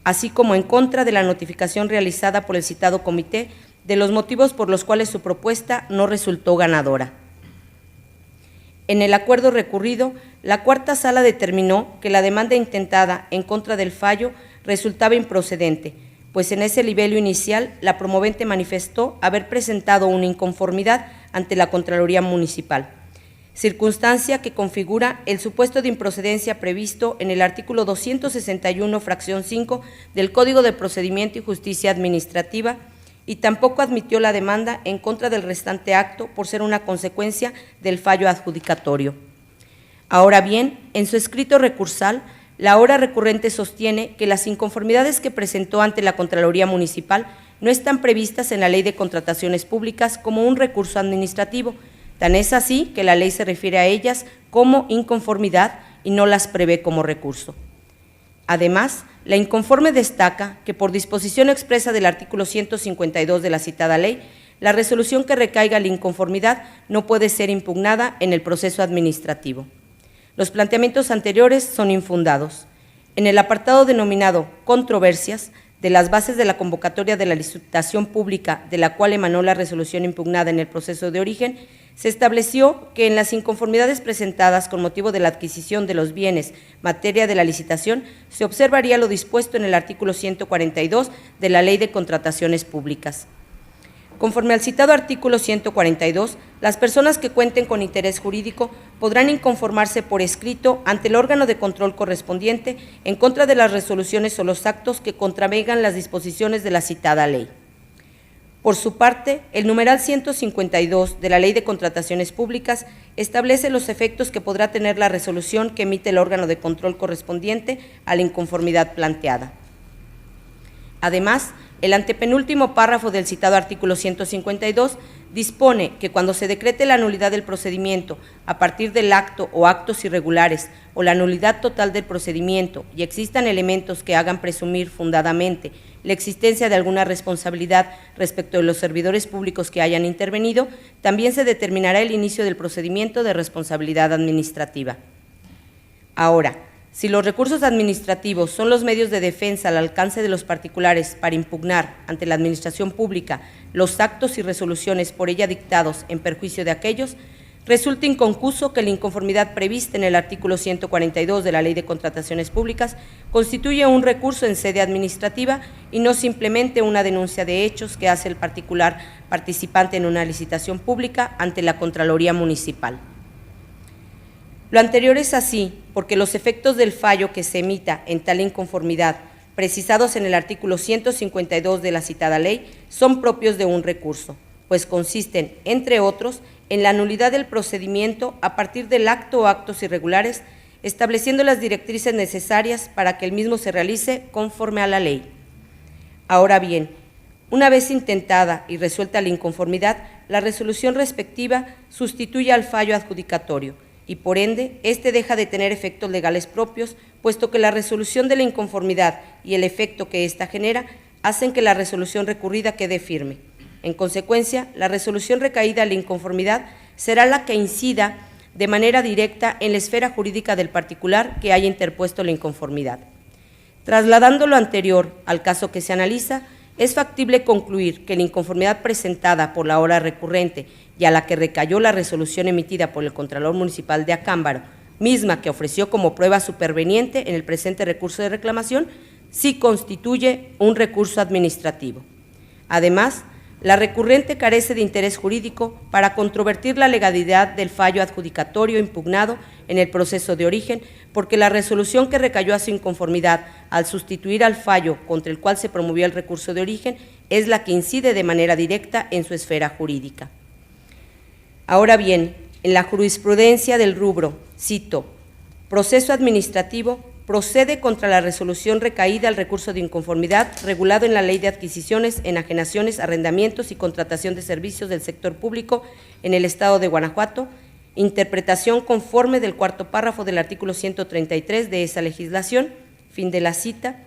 así como en contra de la notificación realizada por el citado comité de los motivos por los cuales su propuesta no resultó ganadora. En el acuerdo recurrido, la cuarta sala determinó que la demanda intentada en contra del fallo resultaba improcedente, pues en ese libelo inicial la promovente manifestó haber presentado una inconformidad ante la Contraloría Municipal, circunstancia que configura el supuesto de improcedencia previsto en el artículo 261, fracción 5 del Código de Procedimiento y Justicia Administrativa, y tampoco admitió la demanda en contra del restante acto por ser una consecuencia del fallo adjudicatorio. Ahora bien, en su escrito recursal, la hora recurrente sostiene que las inconformidades que presentó ante la Contraloría Municipal no están previstas en la Ley de Contrataciones Públicas como un recurso administrativo. Tan es así que la ley se refiere a ellas como inconformidad y no las prevé como recurso. Además, la inconforme destaca que por disposición expresa del artículo 152 de la citada ley, la resolución que recaiga la inconformidad no puede ser impugnada en el proceso administrativo. Los planteamientos anteriores son infundados. En el apartado denominado Controversias, de las bases de la convocatoria de la licitación pública de la cual emanó la resolución impugnada en el proceso de origen, se estableció que en las inconformidades presentadas con motivo de la adquisición de los bienes materia de la licitación se observaría lo dispuesto en el artículo 142 de la Ley de Contrataciones Públicas. Conforme al citado artículo 142, las personas que cuenten con interés jurídico podrán inconformarse por escrito ante el órgano de control correspondiente en contra de las resoluciones o los actos que contravengan las disposiciones de la citada ley. Por su parte, el numeral 152 de la Ley de Contrataciones Públicas establece los efectos que podrá tener la resolución que emite el órgano de control correspondiente a la inconformidad planteada. Además, el antepenúltimo párrafo del citado artículo 152 dispone que cuando se decrete la nulidad del procedimiento a partir del acto o actos irregulares o la nulidad total del procedimiento y existan elementos que hagan presumir fundadamente la existencia de alguna responsabilidad respecto de los servidores públicos que hayan intervenido, también se determinará el inicio del procedimiento de responsabilidad administrativa. Ahora, si los recursos administrativos son los medios de defensa al alcance de los particulares para impugnar ante la administración pública los actos y resoluciones por ella dictados en perjuicio de aquellos, resulta inconcuso que la inconformidad prevista en el artículo 142 de la Ley de Contrataciones Públicas constituye un recurso en sede administrativa y no simplemente una denuncia de hechos que hace el particular participante en una licitación pública ante la Contraloría Municipal. Lo anterior es así porque los efectos del fallo que se emita en tal inconformidad, precisados en el artículo 152 de la citada ley, son propios de un recurso, pues consisten, entre otros, en la nulidad del procedimiento a partir del acto o actos irregulares, estableciendo las directrices necesarias para que el mismo se realice conforme a la ley. Ahora bien, una vez intentada y resuelta la inconformidad, la resolución respectiva sustituye al fallo adjudicatorio, y por ende, éste deja de tener efectos legales propios, puesto que la resolución de la inconformidad y el efecto que ésta genera hacen que la resolución recurrida quede firme. En consecuencia, la resolución recaída a la inconformidad será la que incida de manera directa en la esfera jurídica del particular que haya interpuesto la inconformidad. Trasladando lo anterior al caso que se analiza, es factible concluir que la inconformidad presentada por la hora recurrente y a la que recayó la resolución emitida por el Contralor Municipal de Acámbaro, misma que ofreció como prueba superveniente en el presente recurso de reclamación, sí constituye un recurso administrativo. Además, la recurrente carece de interés jurídico para controvertir la legalidad del fallo adjudicatorio impugnado en el proceso de origen, porque la resolución que recayó a su inconformidad al sustituir al fallo contra el cual se promovió el recurso de origen es la que incide de manera directa en su esfera jurídica. Ahora bien, en la jurisprudencia del rubro, cito, proceso administrativo, procede contra la resolución recaída al recurso de inconformidad regulado en la Ley de Adquisiciones, Enajenaciones, Arrendamientos y Contratación de Servicios del Sector Público en el Estado de Guanajuato, interpretación conforme del cuarto párrafo del artículo 133 de esa legislación, fin de la cita.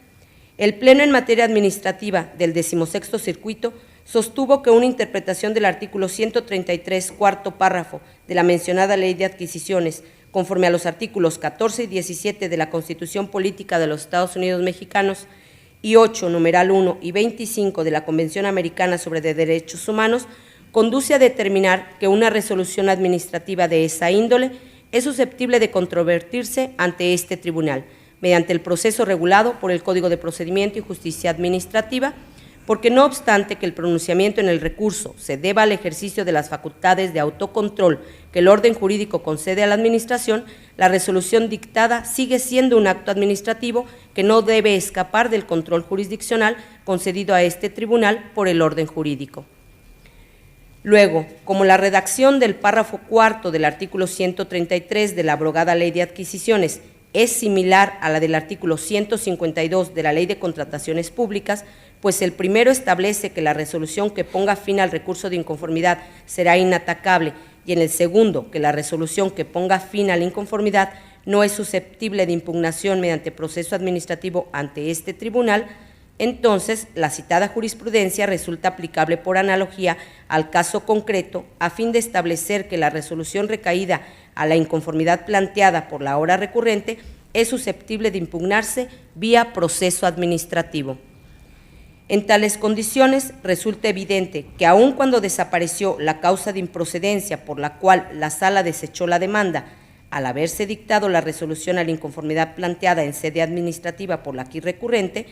El Pleno en materia administrativa del 16º Circuito sostuvo que una interpretación del artículo 133, cuarto párrafo de la mencionada Ley de Adquisiciones, conforme a los artículos 14 y 17 de la Constitución Política de los Estados Unidos Mexicanos y 8, numeral 1 y 25 de la Convención Americana sobre Derechos Humanos, conduce a determinar que una resolución administrativa de esa índole es susceptible de controvertirse ante este tribunal, mediante el proceso regulado por el Código de Procedimiento y Justicia Administrativa, porque no obstante que el pronunciamiento en el recurso se deba al ejercicio de las facultades de autocontrol que el orden jurídico concede a la Administración, la resolución dictada sigue siendo un acto administrativo que no debe escapar del control jurisdiccional concedido a este tribunal por el orden jurídico. Luego, como la redacción del párrafo cuarto del artículo 133 de la abrogada Ley de Adquisiciones es similar a la del artículo 152 de la Ley de Contrataciones Públicas, pues el primero establece que la resolución que ponga fin al recurso de inconformidad será inatacable y en el segundo que la resolución que ponga fin a la inconformidad no es susceptible de impugnación mediante proceso administrativo ante este tribunal, entonces la citada jurisprudencia resulta aplicable por analogía al caso concreto a fin de establecer que la resolución recaída a la inconformidad planteada por la hora recurrente es susceptible de impugnarse vía proceso administrativo. En tales condiciones, resulta evidente que aun cuando desapareció la causa de improcedencia por la cual la Sala desechó la demanda, al haberse dictado la resolución a la inconformidad planteada en sede administrativa por la aquí recurrente,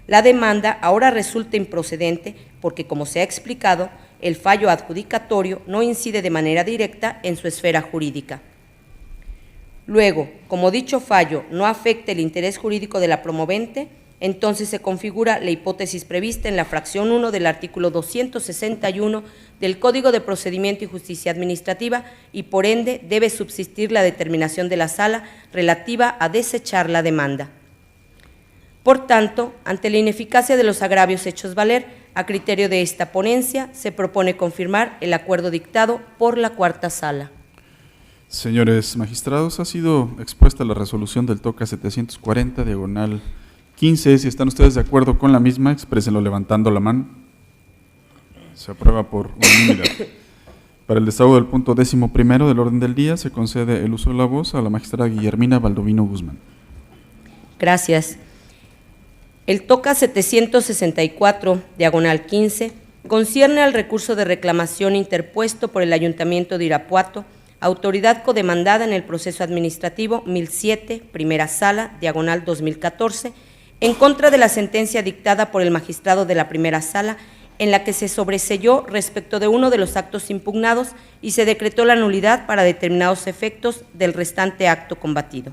la demanda ahora resulta improcedente porque, como se ha explicado, el fallo adjudicatorio no incide de manera directa en su esfera jurídica. Luego, como dicho fallo no afecta el interés jurídico de la promovente, entonces se configura la hipótesis prevista en la fracción 1 del artículo 261 del Código de Procedimiento y Justicia Administrativa y por ende debe subsistir la determinación de la Sala relativa a desechar la demanda. Por tanto, ante la ineficacia de los agravios hechos valer, a criterio de esta ponencia, se propone confirmar el acuerdo dictado por la cuarta Sala. Señores magistrados, ha sido expuesta la resolución del TOCA 740, diagonal 15. Si están ustedes de acuerdo con la misma, exprésenlo levantando la mano. Se aprueba por unanimidad. Para el desahogo del punto 11º del orden del día, se concede el uso de la voz a la magistrada Guillermina Baldovino Guzmán. Gracias. El TOCA 764, diagonal 15, concierne al recurso de reclamación interpuesto por el Ayuntamiento de Irapuato, autoridad codemandada en el proceso administrativo 1007, primera sala, diagonal 2014, en contra de la sentencia dictada por el magistrado de la primera sala, en la que se sobreseyó respecto de uno de los actos impugnados y se decretó la nulidad para determinados efectos del restante acto combatido.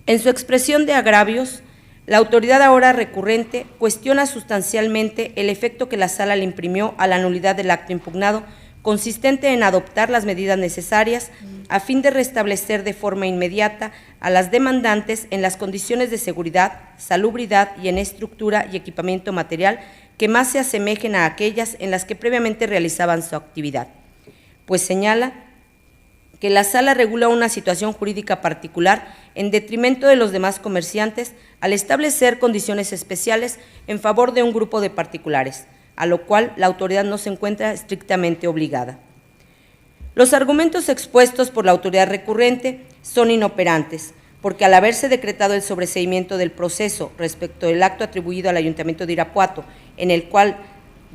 En su expresión de agravios, la autoridad ahora recurrente cuestiona sustancialmente el efecto que la Sala le imprimió a la nulidad del acto impugnado, consistente en adoptar las medidas necesarias a fin de restablecer de forma inmediata a las demandantes en las condiciones de seguridad, salubridad y en estructura y equipamiento material que más se asemejen a aquellas en las que previamente realizaban su actividad, pues señala que la Sala regula una situación jurídica particular en detrimento de los demás comerciantes al establecer condiciones especiales en favor de un grupo de particulares, a lo cual la autoridad no se encuentra estrictamente obligada. Los argumentos expuestos por la autoridad recurrente son inoperantes, porque al haberse decretado el sobreseimiento del proceso respecto del acto atribuido al Ayuntamiento de Irapuato, en el cual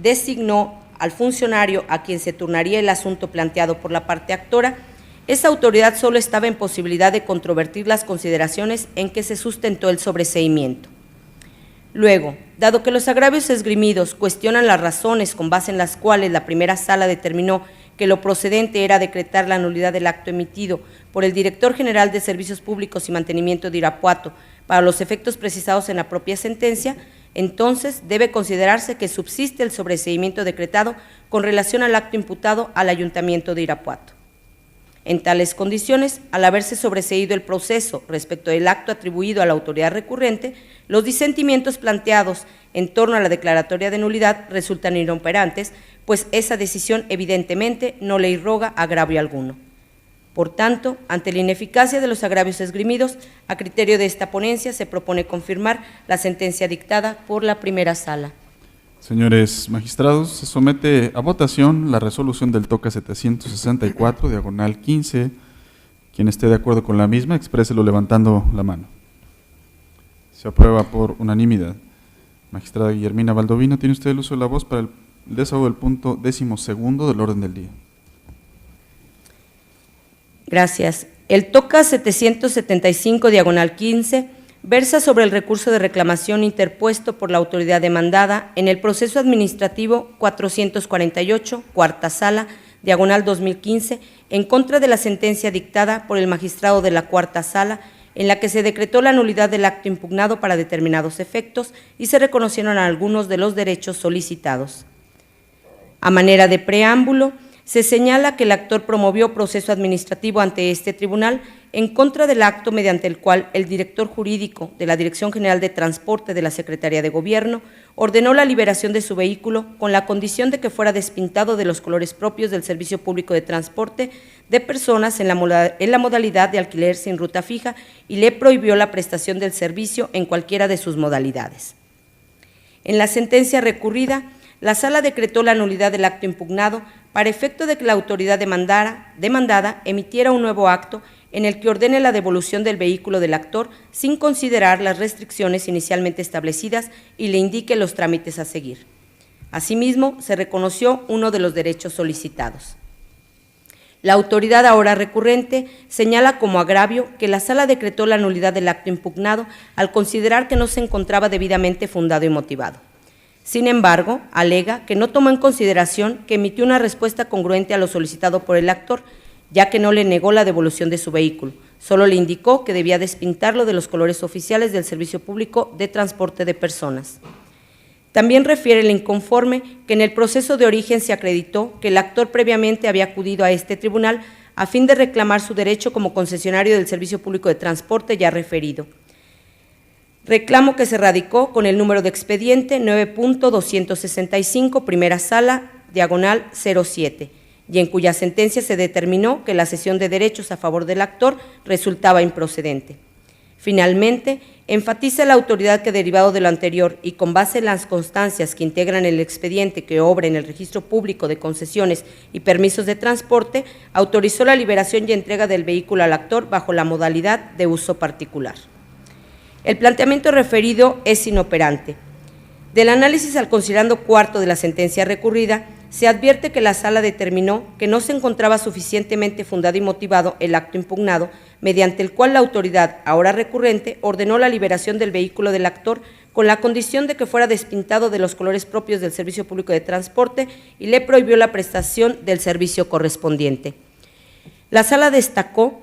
designó al funcionario a quien se turnaría el asunto planteado por la parte actora, esa autoridad solo estaba en posibilidad de controvertir las consideraciones en que se sustentó el sobreseimiento. Luego, dado que los agravios esgrimidos cuestionan las razones con base en las cuales la primera sala determinó que lo procedente era decretar la nulidad del acto emitido por el Director General de Servicios Públicos y Mantenimiento de Irapuato para los efectos precisados en la propia sentencia, entonces debe considerarse que subsiste el sobreseimiento decretado con relación al acto imputado al Ayuntamiento de Irapuato. En tales condiciones, al haberse sobreseído el proceso respecto del acto atribuido a la autoridad recurrente, los disentimientos planteados en torno a la declaratoria de nulidad resultan inoperantes, pues esa decisión evidentemente no le irroga agravio alguno. Por tanto, ante la ineficacia de los agravios esgrimidos, a criterio de esta ponencia se propone confirmar la sentencia dictada por la primera sala. Señores magistrados, se somete a votación la resolución del TOCA 764, diagonal 15. Quien esté de acuerdo con la misma, expréselo levantando la mano. Se aprueba por unanimidad. Magistrada Guillermina Baldovino, tiene usted el uso de la voz para el desahogo del punto 12º del orden del día. Gracias. El TOCA 775, diagonal 15, versa sobre el recurso de reclamación interpuesto por la autoridad demandada en el proceso administrativo 448, cuarta sala, diagonal 2015, en contra de la sentencia dictada por el magistrado de la cuarta sala, en la que se decretó la nulidad del acto impugnado para determinados efectos y se reconocieron algunos de los derechos solicitados. A manera de preámbulo, se señala que el actor promovió proceso administrativo ante este tribunal en contra del acto mediante el cual el director jurídico de la Dirección General de Transporte de la Secretaría de Gobierno ordenó la liberación de su vehículo con la condición de que fuera despintado de los colores propios del Servicio Público de Transporte de personas en la modalidad de alquiler sin ruta fija y le prohibió la prestación del servicio en cualquiera de sus modalidades. En la sentencia recurrida, la Sala decretó la nulidad del acto impugnado para efecto de que la autoridad demandada emitiera un nuevo acto en el que ordene la devolución del vehículo del actor sin considerar las restricciones inicialmente establecidas y le indique los trámites a seguir. Asimismo, se reconoció uno de los derechos solicitados. La autoridad ahora recurrente señala como agravio que la Sala decretó la nulidad del acto impugnado al considerar que no se encontraba debidamente fundado y motivado. Sin embargo, alega que no tomó en consideración que emitió una respuesta congruente a lo solicitado por el actor, ya que no le negó la devolución de su vehículo, solo le indicó que debía despintarlo de los colores oficiales del Servicio Público de Transporte de Personas. También refiere el inconforme que en el proceso de origen se acreditó que el actor previamente había acudido a este tribunal a fin de reclamar su derecho como concesionario del Servicio Público de Transporte ya referido. Reclamo que se radicó con el número de expediente 9.265, primera sala, diagonal 07, y en cuya sentencia se determinó que la cesión de derechos a favor del actor resultaba improcedente. Finalmente, enfatiza la autoridad que, derivado de lo anterior y con base en las constancias que integran el expediente que obra en el Registro Público de Concesiones y Permisos de Transporte, autorizó la liberación y entrega del vehículo al actor bajo la modalidad de uso particular. El planteamiento referido es inoperante. Del análisis al considerando cuarto de la sentencia recurrida, se advierte que la Sala determinó que no se encontraba suficientemente fundado y motivado el acto impugnado, mediante el cual la autoridad, ahora recurrente, ordenó la liberación del vehículo del actor con la condición de que fuera despintado de los colores propios del Servicio Público de Transporte y le prohibió la prestación del servicio correspondiente. La Sala destacó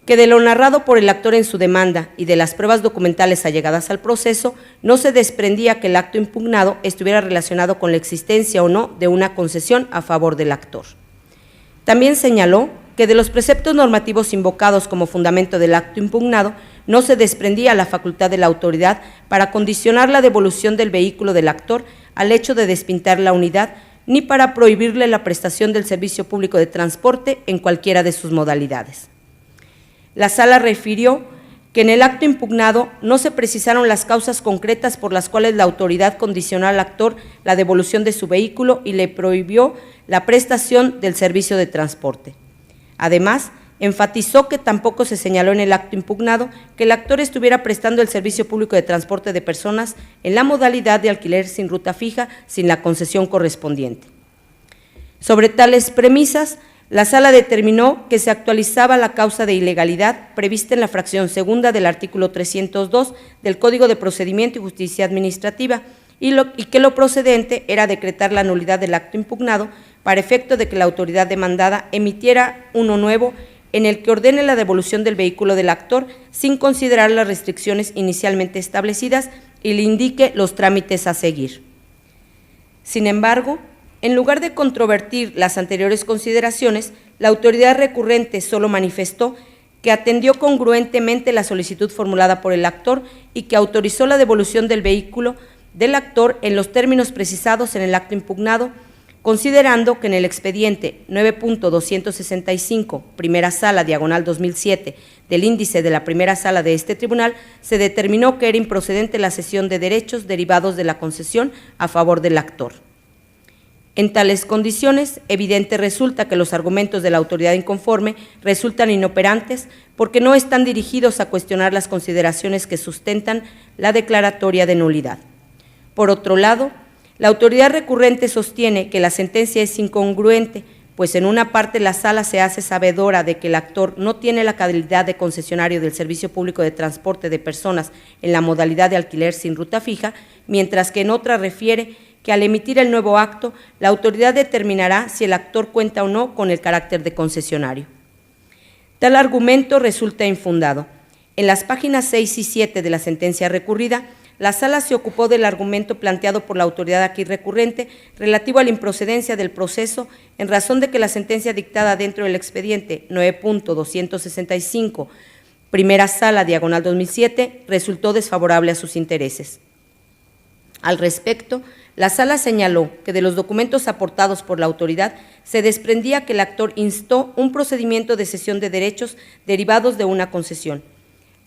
que de lo narrado por el actor en su demanda y de las pruebas documentales allegadas al proceso, no se desprendía que el acto impugnado estuviera relacionado con la existencia o no de una concesión a favor del actor. También señaló que de los preceptos normativos invocados como fundamento del acto impugnado, no se desprendía la facultad de la autoridad para condicionar la devolución del vehículo del actor al hecho de despintar la unidad, ni para prohibirle la prestación del servicio público de transporte en cualquiera de sus modalidades. La Sala refirió que en el acto impugnado no se precisaron las causas concretas por las cuales la autoridad condicionó al actor la devolución de su vehículo y le prohibió la prestación del servicio de transporte. Además, enfatizó que tampoco se señaló en el acto impugnado que el actor estuviera prestando el servicio público de transporte de personas en la modalidad de alquiler sin ruta fija, sin la concesión correspondiente. Sobre tales premisas, la Sala determinó que se actualizaba la causa de ilegalidad prevista en la fracción segunda del artículo 302 del Código de Procedimiento y Justicia Administrativa y que lo procedente era decretar la nulidad del acto impugnado para efecto de que la autoridad demandada emitiera uno nuevo en el que ordene la devolución del vehículo del actor sin considerar las restricciones inicialmente establecidas y le indique los trámites a seguir. Sin embargo, en lugar de controvertir las anteriores consideraciones, la autoridad recurrente solo manifestó que atendió congruentemente la solicitud formulada por el actor y que autorizó la devolución del vehículo del actor en los términos precisados en el acto impugnado, considerando que en el expediente 9.265, primera sala, diagonal 2007, del índice de la primera sala de este tribunal, se determinó que era improcedente la cesión de derechos derivados de la concesión a favor del actor. En tales condiciones, evidente resulta que los argumentos de la autoridad inconforme resultan inoperantes porque no están dirigidos a cuestionar las consideraciones que sustentan la declaratoria de nulidad. Por otro lado, la autoridad recurrente sostiene que la sentencia es incongruente, pues en una parte la Sala se hace sabedora de que el actor no tiene la calidad de concesionario del servicio público de transporte de personas en la modalidad de alquiler sin ruta fija, mientras que en otra refiere que al emitir el nuevo acto, la autoridad determinará si el actor cuenta o no con el carácter de concesionario. Tal argumento resulta infundado. En las páginas 6 y 7 de la sentencia recurrida, la Sala se ocupó del argumento planteado por la autoridad aquí recurrente relativo a la improcedencia del proceso en razón de que la sentencia dictada dentro del expediente 9.265, primera sala, diagonal 2007, resultó desfavorable a sus intereses. Al respecto, la Sala señaló que de los documentos aportados por la autoridad se desprendía que el actor instó un procedimiento de cesión de derechos derivados de una concesión,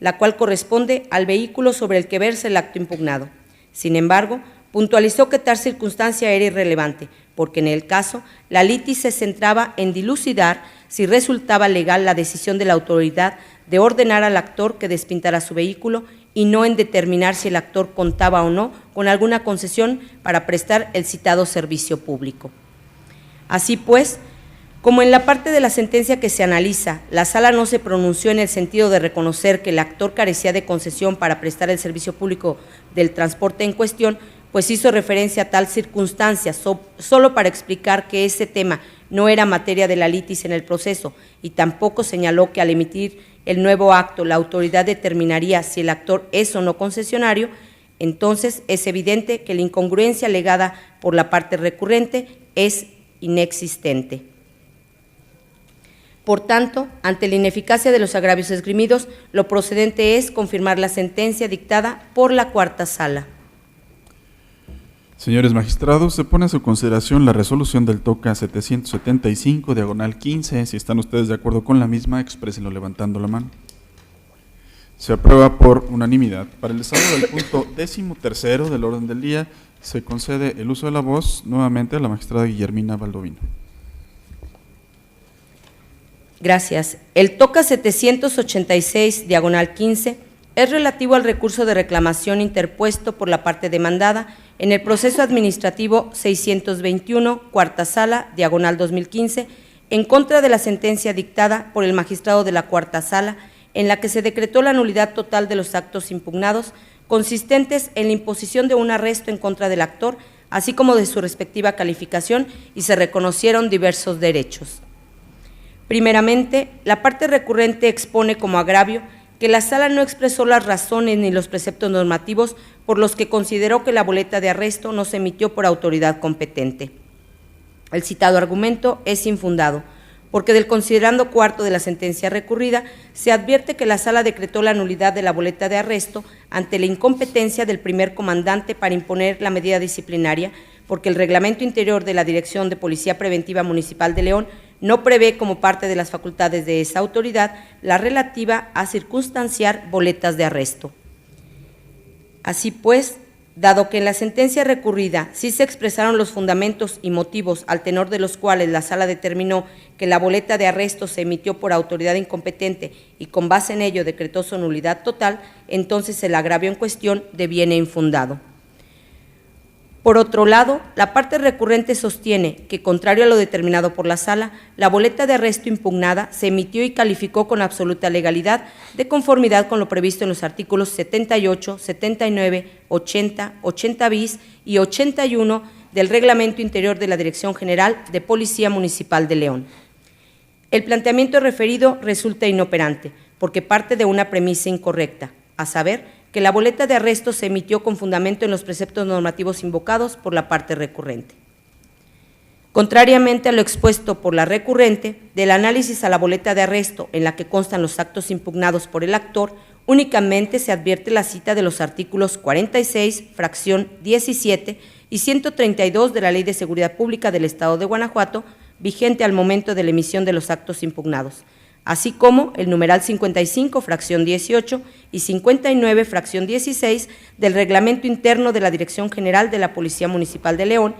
la cual corresponde al vehículo sobre el que versa el acto impugnado. Sin embargo, puntualizó que tal circunstancia era irrelevante, porque en el caso la litis se centraba en dilucidar si resultaba legal la decisión de la autoridad de ordenar al actor que despintara su vehículo y no en determinar si el actor contaba o no con alguna concesión para prestar el citado servicio público. Así pues, como en la parte de la sentencia que se analiza, la Sala no se pronunció en el sentido de reconocer que el actor carecía de concesión para prestar el servicio público del transporte en cuestión, pues hizo referencia a tal circunstancia solo para explicar que ese tema no era materia de la litis en el proceso y tampoco señaló que al emitir el nuevo acto la autoridad determinaría si el actor es o no concesionario, entonces es evidente que la incongruencia alegada por la parte recurrente es inexistente. Por tanto, ante la ineficacia de los agravios esgrimidos, lo procedente es confirmar la sentencia dictada por la cuarta sala. Señores magistrados, se pone a su consideración la resolución del TOCA 775, diagonal 15. Si están ustedes de acuerdo con la misma, exprésenlo levantando la mano. Se aprueba por unanimidad. Para el desarrollo del punto 13º del orden del día, se concede el uso de la voz nuevamente a la magistrada Guillermina Baldovino. Gracias. El TOCA 786, diagonal 15, es relativo al recurso de reclamación interpuesto por la parte demandada en el proceso administrativo 621, cuarta sala, diagonal 2015, en contra de la sentencia dictada por el magistrado de la cuarta sala, en la que se decretó la nulidad total de los actos impugnados, consistentes en la imposición de un arresto en contra del actor, así como de su respectiva calificación, y se reconocieron diversos derechos. Primeramente, la parte recurrente expone como agravio que la Sala no expresó las razones ni los preceptos normativos por los que consideró que la boleta de arresto no se emitió por autoridad competente. El citado argumento es infundado, porque del considerando cuarto de la sentencia recurrida se advierte que la Sala decretó la nulidad de la boleta de arresto ante la incompetencia del primer comandante para imponer la medida disciplinaria, porque el reglamento interior de la Dirección de Policía Preventiva Municipal de León no prevé como parte de las facultades de esa autoridad la relativa a circunstanciar boletas de arresto. Así pues, Dado que en la sentencia recurrida sí se expresaron los fundamentos y motivos al tenor de los cuales la Sala determinó que la boleta de arresto se emitió por autoridad incompetente y con base en ello decretó su nulidad total, entonces el agravio en cuestión deviene infundado. Por otro lado, la parte recurrente sostiene que, contrario a lo determinado por la Sala, la boleta de arresto impugnada se emitió y calificó con absoluta legalidad de conformidad con lo previsto en los artículos 78, 79, 80, 80 bis y 81 del Reglamento Interior de la Dirección General de Policía Municipal de León. El planteamiento referido resulta inoperante porque parte de una premisa incorrecta, a saber, que la boleta de arresto se emitió con fundamento en los preceptos normativos invocados por la parte recurrente. Contrariamente a lo expuesto por la recurrente, del análisis a la boleta de arresto en la que constan los actos impugnados por el actor, únicamente se advierte la cita de los artículos 46, fracción 17 y 132 de la Ley de Seguridad Pública del Estado de Guanajuato, vigente al momento de la emisión de los actos impugnados, así como el numeral 55, fracción 18 y 59, fracción 16 del Reglamento Interno de la Dirección General de la Policía Municipal de León,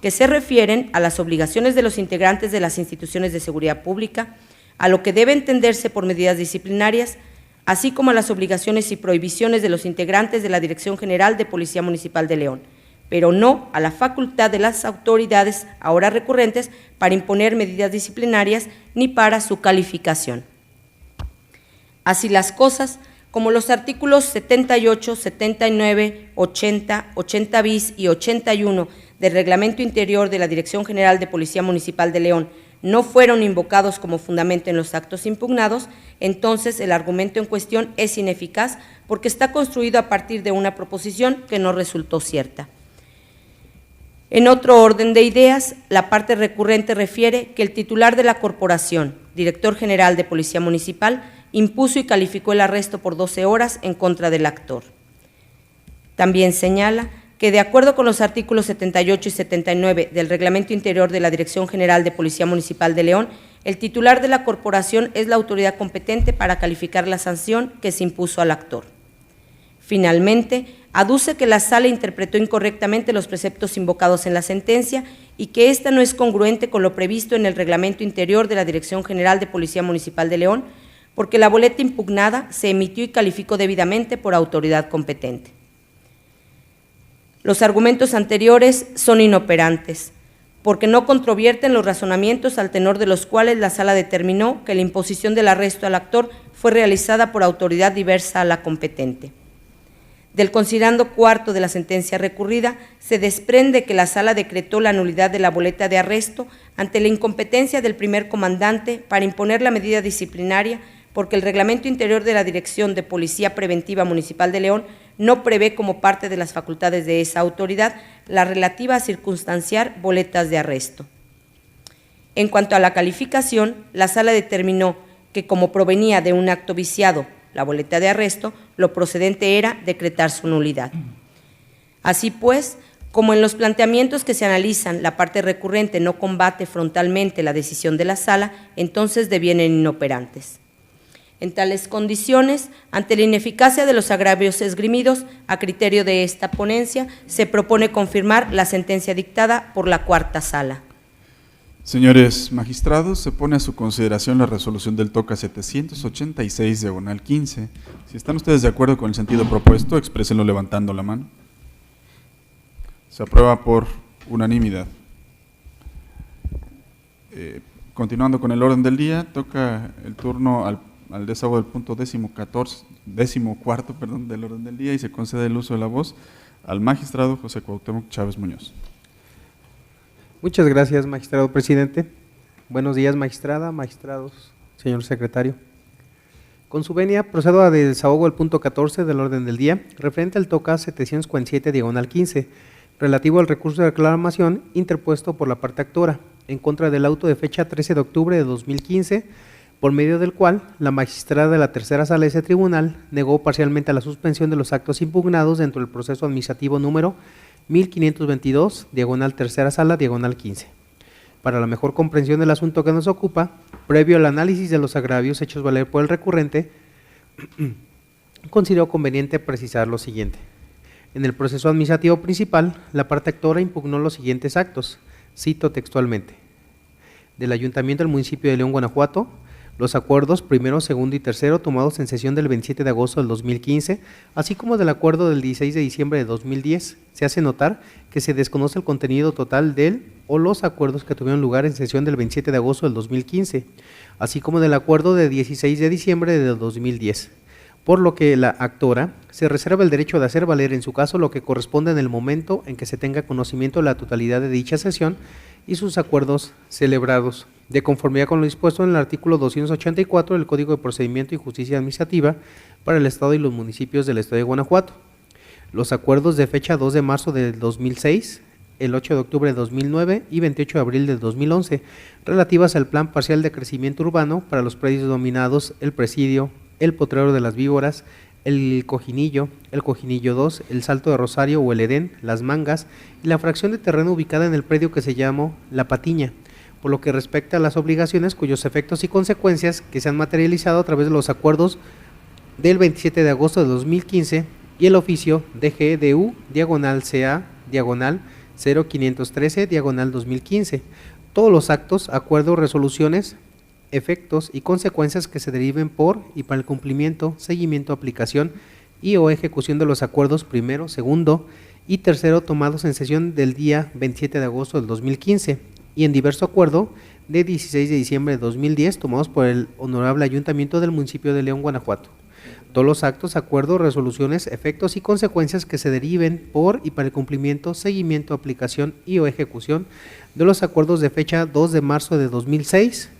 que se refieren a las obligaciones de los integrantes de las instituciones de seguridad pública, a lo que debe entenderse por medidas disciplinarias, así como a las obligaciones y prohibiciones de los integrantes de la Dirección General de Policía Municipal de León, pero no a la facultad de las autoridades ahora recurrentes para imponer medidas disciplinarias ni para su calificación. Así las cosas, como los artículos 78, 79, 80, 80 bis y 81 del Reglamento Interior de la Dirección General de Policía Municipal de León no fueron invocados como fundamento en los actos impugnados, entonces el argumento en cuestión es ineficaz porque está construido a partir de una proposición que no resultó cierta. En otro orden de ideas, la parte recurrente refiere que el titular de la corporación, director general de Policía Municipal, impuso y calificó el arresto por 12 horas en contra del actor. También señala que, de acuerdo con los artículos 78 y 79 del Reglamento Interior de la Dirección General de Policía Municipal de León, el titular de la corporación es la autoridad competente para calificar la sanción que se impuso al actor. Finalmente, aduce que la Sala interpretó incorrectamente los preceptos invocados en la sentencia y que ésta no es congruente con lo previsto en el Reglamento Interior de la Dirección General de Policía Municipal de León, porque la boleta impugnada se emitió y calificó debidamente por autoridad competente. Los argumentos anteriores son inoperantes, porque no controvierten los razonamientos al tenor de los cuales la Sala determinó que la imposición del arresto al actor fue realizada por autoridad diversa a la competente. Del considerando cuarto de la sentencia recurrida, se desprende que la Sala decretó la nulidad de la boleta de arresto ante la incompetencia del primer comandante para imponer la medida disciplinaria, porque el Reglamento Interior de la Dirección de Policía Preventiva Municipal de León no prevé como parte de las facultades de esa autoridad la relativa a circunstanciar boletas de arresto. En cuanto a la calificación, la Sala determinó que, como provenía de un acto viciado, la boleta de arresto, lo procedente era decretar su nulidad. Así pues, como en los planteamientos que se analizan la parte recurrente no combate frontalmente la decisión de la Sala, entonces devienen inoperantes. En tales condiciones, ante la ineficacia de los agravios esgrimidos, a criterio de esta ponencia, se propone confirmar la sentencia dictada por la cuarta Sala. Señores magistrados, se pone a su consideración la resolución del TOCA 786/15. Si están ustedes de acuerdo con el sentido propuesto, exprésenlo levantando la mano. Se aprueba por unanimidad. Continuando con el orden del día, toca el turno al desahogo del punto 14, 14 del orden del día y se concede el uso de la voz al magistrado José Cuauhtémoc Chávez Muñoz. Muchas gracias, magistrado presidente. Buenos días, magistrada, magistrados, señor secretario. Con su venia, procedo a desahogo el punto 14 del orden del día, referente al TOCA 747/15, relativo al recurso de reclamación interpuesto por la parte actora, en contra del auto de fecha 13 de octubre de 2015, por medio del cual la magistrada de la tercera sala de ese tribunal negó parcialmente la suspensión de los actos impugnados dentro del proceso administrativo número 1522, diagonal tercera sala, diagonal 15. Para la mejor comprensión del asunto que nos ocupa, previo al análisis de los agravios hechos valer por el recurrente, considero conveniente precisar lo siguiente. En el proceso administrativo principal, la parte actora impugnó los siguientes actos, cito textualmente: del Ayuntamiento del Municipio de León, Guanajuato, los acuerdos primero, segundo y tercero tomados en sesión del 27 de agosto del 2015, así como del acuerdo del 16 de diciembre de 2010. Se hace notar que se desconoce el contenido total del o los acuerdos que tuvieron lugar en sesión del 27 de agosto del 2015, así como del acuerdo de 16 de diciembre de 2010. Por lo que la actora se reserva el derecho de hacer valer en su caso lo que corresponde en el momento en que se tenga conocimiento de la totalidad de dicha sesión y sus acuerdos celebrados, de conformidad con lo dispuesto en el artículo 284 del Código de Procedimiento y Justicia Administrativa para el Estado y los municipios del Estado de Guanajuato. Los acuerdos de fecha 2 de marzo del 2006, el 8 de octubre de 2009 y 28 de abril del 2011, relativas al Plan Parcial de Crecimiento Urbano para los predios denominados El Presidio, El Potrero de las Víboras, El Cojinillo 2, El Salto de Rosario o El Edén, Las Mangas y la fracción de terreno ubicada en el predio que se llamó La Patiña, por lo que respecta a las obligaciones cuyos efectos y consecuencias que se han materializado a través de los acuerdos del 27 de agosto de 2015 y el oficio DGDU, /CA, /0513, /2015. Todos los actos, acuerdos, resoluciones, efectos y consecuencias que se deriven por y para el cumplimiento, seguimiento, aplicación y o ejecución de los acuerdos primero, segundo y tercero tomados en sesión del día 27 de agosto del 2015 y en diverso acuerdo de 16 de diciembre de 2010 tomados por el Honorable Ayuntamiento del Municipio de León, Guanajuato. Todos los actos, acuerdos, resoluciones, efectos y consecuencias que se deriven por y para el cumplimiento, seguimiento, aplicación y o ejecución de los acuerdos de fecha 2 de marzo de 2006,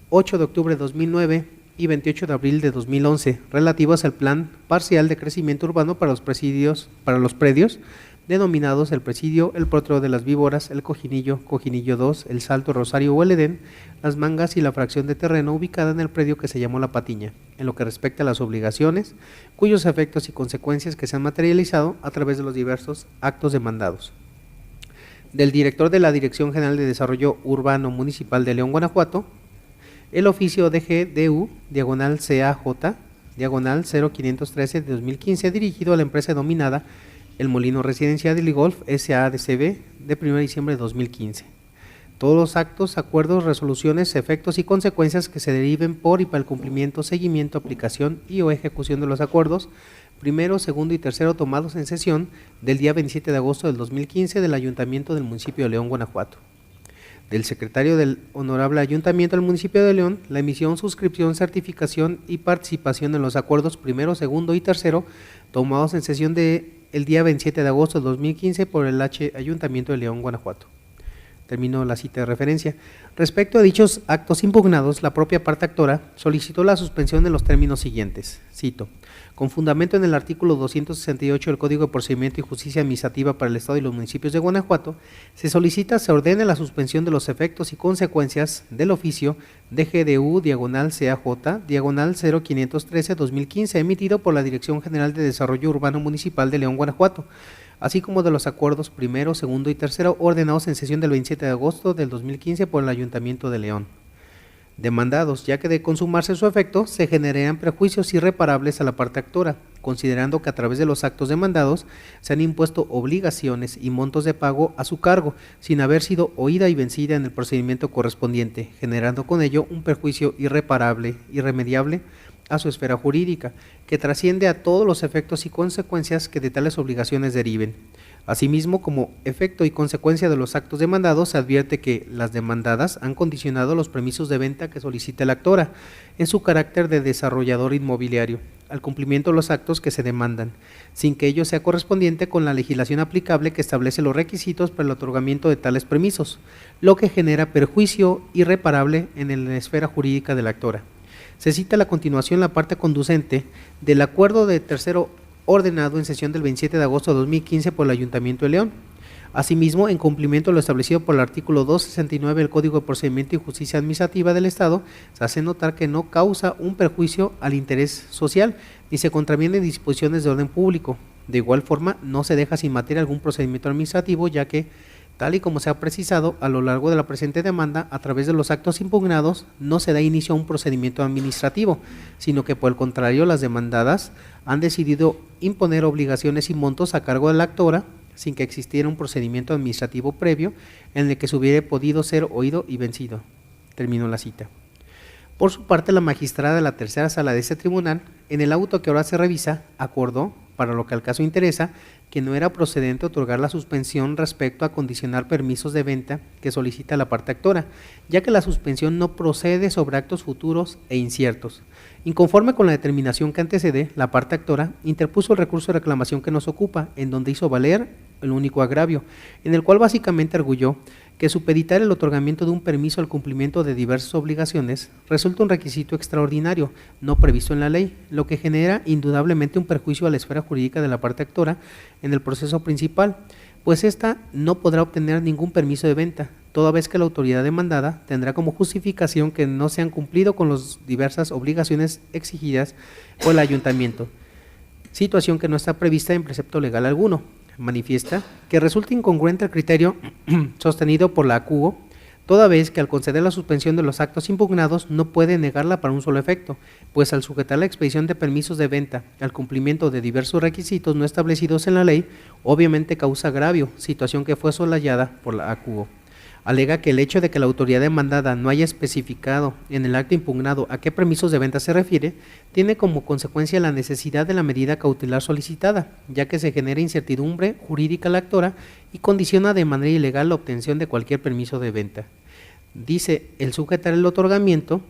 8 de octubre de 2009 y 28 de abril de 2011, relativas al Plan Parcial de Crecimiento Urbano para los predios denominados El Presidio, El Potrero de las Víboras, El Cojinillo 2, El Salto, Rosario o El Edén, Las Mangas y la fracción de terreno ubicada en el predio que se llamó La Patiña, en lo que respecta a las obligaciones, cuyos efectos y consecuencias que se han materializado a través de los diversos actos demandados. Del director de la Dirección General de Desarrollo Urbano Municipal de León, Guanajuato, el oficio DGDU, /CAJ, /0513 de 2015, dirigido a la empresa denominada El Molino Residencial de Ligolf SADCB de 1 de diciembre de 2015. Todos los actos, acuerdos, resoluciones, efectos y consecuencias que se deriven por y para el cumplimiento, seguimiento, aplicación y o ejecución de los acuerdos primero, segundo y tercero tomados en sesión del día 27 de agosto del 2015 del Ayuntamiento del Municipio de León, Guanajuato. Del secretario del Honorable Ayuntamiento del Municipio de León, la emisión, suscripción, certificación y participación en los acuerdos primero, segundo y tercero tomados en sesión el día 27 de agosto de 2015 por el Ayuntamiento de León, Guanajuato. Termino la cita de referencia. Respecto a dichos actos impugnados, la propia parte actora solicitó la suspensión en los términos siguientes. Cito: con fundamento en el artículo 268 del Código de Procedimiento y Justicia Administrativa para el Estado y los municipios de Guanajuato, se ordene la suspensión de los efectos y consecuencias del oficio DGDU, /CAJ, /0513-2015, emitido por la Dirección General de Desarrollo Urbano Municipal de León, Guanajuato, así como de los acuerdos primero, segundo y tercero ordenados en sesión del 27 de agosto del 2015 por el Ayuntamiento de León. Demandados, ya que de consumarse su efecto, se generan perjuicios irreparables a la parte actora, considerando que a través de los actos demandados se han impuesto obligaciones y montos de pago a su cargo, sin haber sido oída y vencida en el procedimiento correspondiente, generando con ello un perjuicio irremediable a su esfera jurídica, que trasciende a todos los efectos y consecuencias que de tales obligaciones deriven. Asimismo, como efecto y consecuencia de los actos demandados, se advierte que las demandadas han condicionado los permisos de venta que solicita la actora, en su carácter de desarrollador inmobiliario, al cumplimiento de los actos que se demandan, sin que ello sea correspondiente con la legislación aplicable que establece los requisitos para el otorgamiento de tales permisos, lo que genera perjuicio irreparable en la esfera jurídica de la actora. Se cita a la continuación la parte conducente del acuerdo de tercero ordenado en sesión del 27 de agosto de 2015 por el Ayuntamiento de León. Asimismo, en cumplimiento de lo establecido por el artículo 269 del Código de Procedimiento y Justicia Administrativa del Estado, se hace notar que no causa un perjuicio al interés social ni se contravienen disposiciones de orden público. De igual forma, no se deja sin materia algún procedimiento administrativo, ya que Tal y como se ha precisado a lo largo de la presente demanda, a través de los actos impugnados no se da inicio a un procedimiento administrativo, sino que por el contrario las demandadas han decidido imponer obligaciones y montos a cargo de la actora sin que existiera un procedimiento administrativo previo en el que se hubiera podido ser oído y vencido. Termino la cita. Por su parte, la magistrada de la tercera sala de este tribunal, en el auto que ahora se revisa, acordó, para lo que al caso interesa, que no era procedente otorgar la suspensión respecto a condicionar permisos de venta que solicita la parte actora, ya que la suspensión no procede sobre actos futuros e inciertos. Inconforme con la determinación que antecede, la parte actora interpuso el recurso de reclamación que nos ocupa, en donde hizo valer el único agravio, en el cual básicamente arguyó que supeditar el otorgamiento de un permiso al cumplimiento de diversas obligaciones resulta un requisito extraordinario, no previsto en la ley, lo que genera indudablemente un perjuicio a la esfera jurídica de la parte actora en el proceso principal, pues ésta no podrá obtener ningún permiso de venta, toda vez que la autoridad demandada tendrá como justificación que no se han cumplido con las diversas obligaciones exigidas por el ayuntamiento, situación que no está prevista en precepto legal alguno. Manifiesta que resulta incongruente el criterio sostenido por la ACUO, toda vez que al conceder la suspensión de los actos impugnados no puede negarla para un solo efecto, pues al sujetar la expedición de permisos de venta al cumplimiento de diversos requisitos no establecidos en la ley, obviamente causa agravio, situación que fue soslayada por la ACUO. Alega que el hecho de que la autoridad demandada no haya especificado en el acto impugnado a qué permisos de venta se refiere, tiene como consecuencia la necesidad de la medida cautelar solicitada, ya que se genera incertidumbre jurídica a la actora y condiciona de manera ilegal la obtención de cualquier permiso de venta. Dice, el sujetar el otorgamiento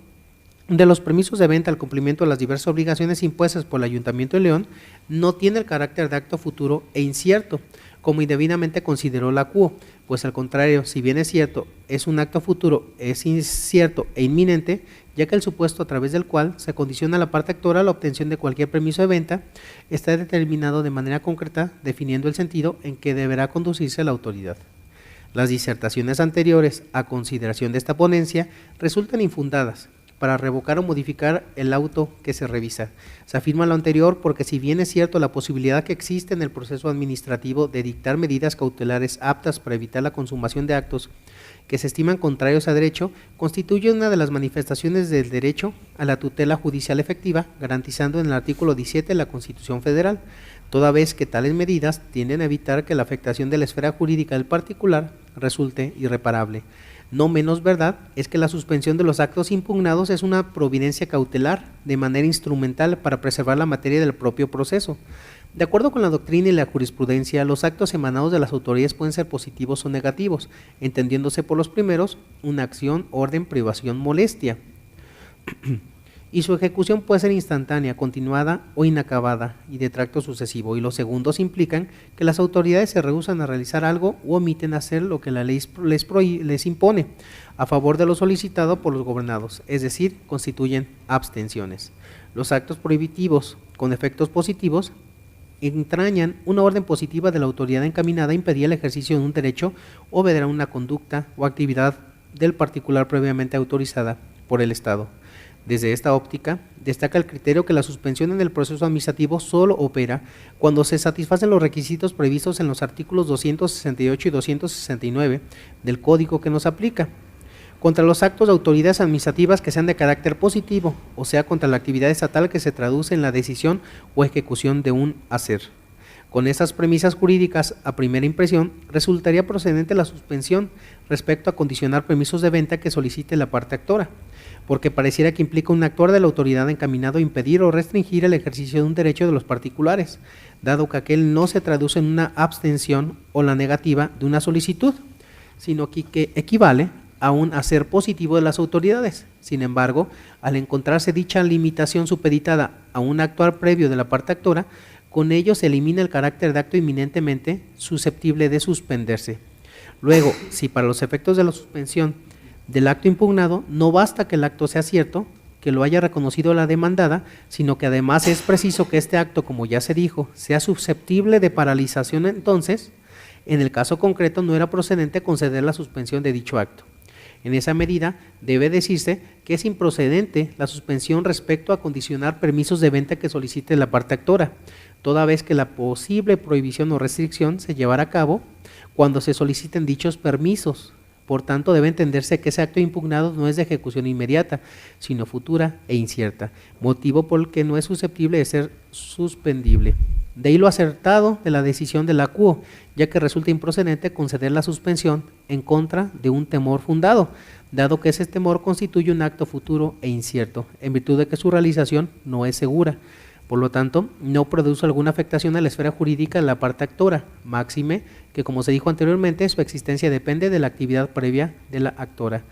de los permisos de venta al cumplimiento de las diversas obligaciones impuestas por el Ayuntamiento de León no tiene el carácter de acto futuro e incierto, como indebidamente consideró la ACUO, pues al contrario, si bien es cierto, es un acto futuro, es incierto e inminente, ya que el supuesto a través del cual se condiciona a la parte actora la obtención de cualquier permiso de venta está determinado de manera concreta, definiendo el sentido en que deberá conducirse la autoridad. Las disertaciones anteriores a consideración de esta ponencia resultan infundadas para revocar o modificar el auto que se revisa. Se afirma lo anterior porque si bien es cierto la posibilidad que existe en el proceso administrativo de dictar medidas cautelares aptas para evitar la consumación de actos que se estiman contrarios a derecho, constituye una de las manifestaciones del derecho a la tutela judicial efectiva, garantizando en el artículo 17 de la Constitución Federal, toda vez que tales medidas tienden a evitar que la afectación de la esfera jurídica del particular resulte irreparable. No menos verdad es que la suspensión de los actos impugnados es una providencia cautelar de manera instrumental para preservar la materia del propio proceso. De acuerdo con la doctrina y la jurisprudencia, los actos emanados de las autoridades pueden ser positivos o negativos, entendiéndose por los primeros una acción, orden, privación, molestia. Y su ejecución puede ser instantánea, continuada o inacabada y de tracto sucesivo, y los segundos implican que las autoridades se rehúsan a realizar algo u omiten hacer lo que la ley les impone a favor de lo solicitado por los gobernados, es decir, constituyen abstenciones. Los actos prohibitivos con efectos positivos entrañan una orden positiva de la autoridad encaminada a impedir el ejercicio de un derecho o obedecer a una conducta o actividad del particular previamente autorizada por el Estado. Desde esta óptica, destaca el criterio que la suspensión en el proceso administrativo solo opera cuando se satisfacen los requisitos previstos en los artículos 268 y 269 del Código que nos aplica, contra los actos de autoridades administrativas que sean de carácter positivo, o sea, contra la actividad estatal que se traduce en la decisión o ejecución de un hacer. Con estas premisas jurídicas, a primera impresión, resultaría procedente la suspensión respecto a condicionar permisos de venta que solicite la parte actora, porque pareciera que implica un actuar de la autoridad encaminado a impedir o restringir el ejercicio de un derecho de los particulares, dado que aquel no se traduce en una abstención o la negativa de una solicitud, sino que equivale a un hacer positivo de las autoridades. Sin embargo, al encontrarse dicha limitación supeditada a un actuar previo de la parte actora, con ello se elimina el carácter de acto inminentemente susceptible de suspenderse. Luego, si para los efectos de la suspensión del acto impugnado no basta que el acto sea cierto, que lo haya reconocido la demandada, sino que además es preciso que este acto, como ya se dijo, sea susceptible de paralización, entonces, en el caso concreto no era procedente conceder la suspensión de dicho acto. En esa medida, debe decirse que es improcedente la suspensión respecto a condicionar permisos de venta que solicite la parte actora, toda vez que la posible prohibición o restricción se llevará a cabo cuando se soliciten dichos permisos. Por tanto, debe entenderse que ese acto impugnado no es de ejecución inmediata, sino futura e incierta, motivo por el que no es susceptible de ser suspendible. De ahí lo acertado de la decisión de la CUO, ya que resulta improcedente conceder la suspensión en contra de un temor fundado, dado que ese temor constituye un acto futuro e incierto, en virtud de que su realización no es segura. Por lo tanto, no produce alguna afectación a la esfera jurídica de la parte actora, máxime que, como se dijo anteriormente, su existencia depende de la actividad previa de la actora.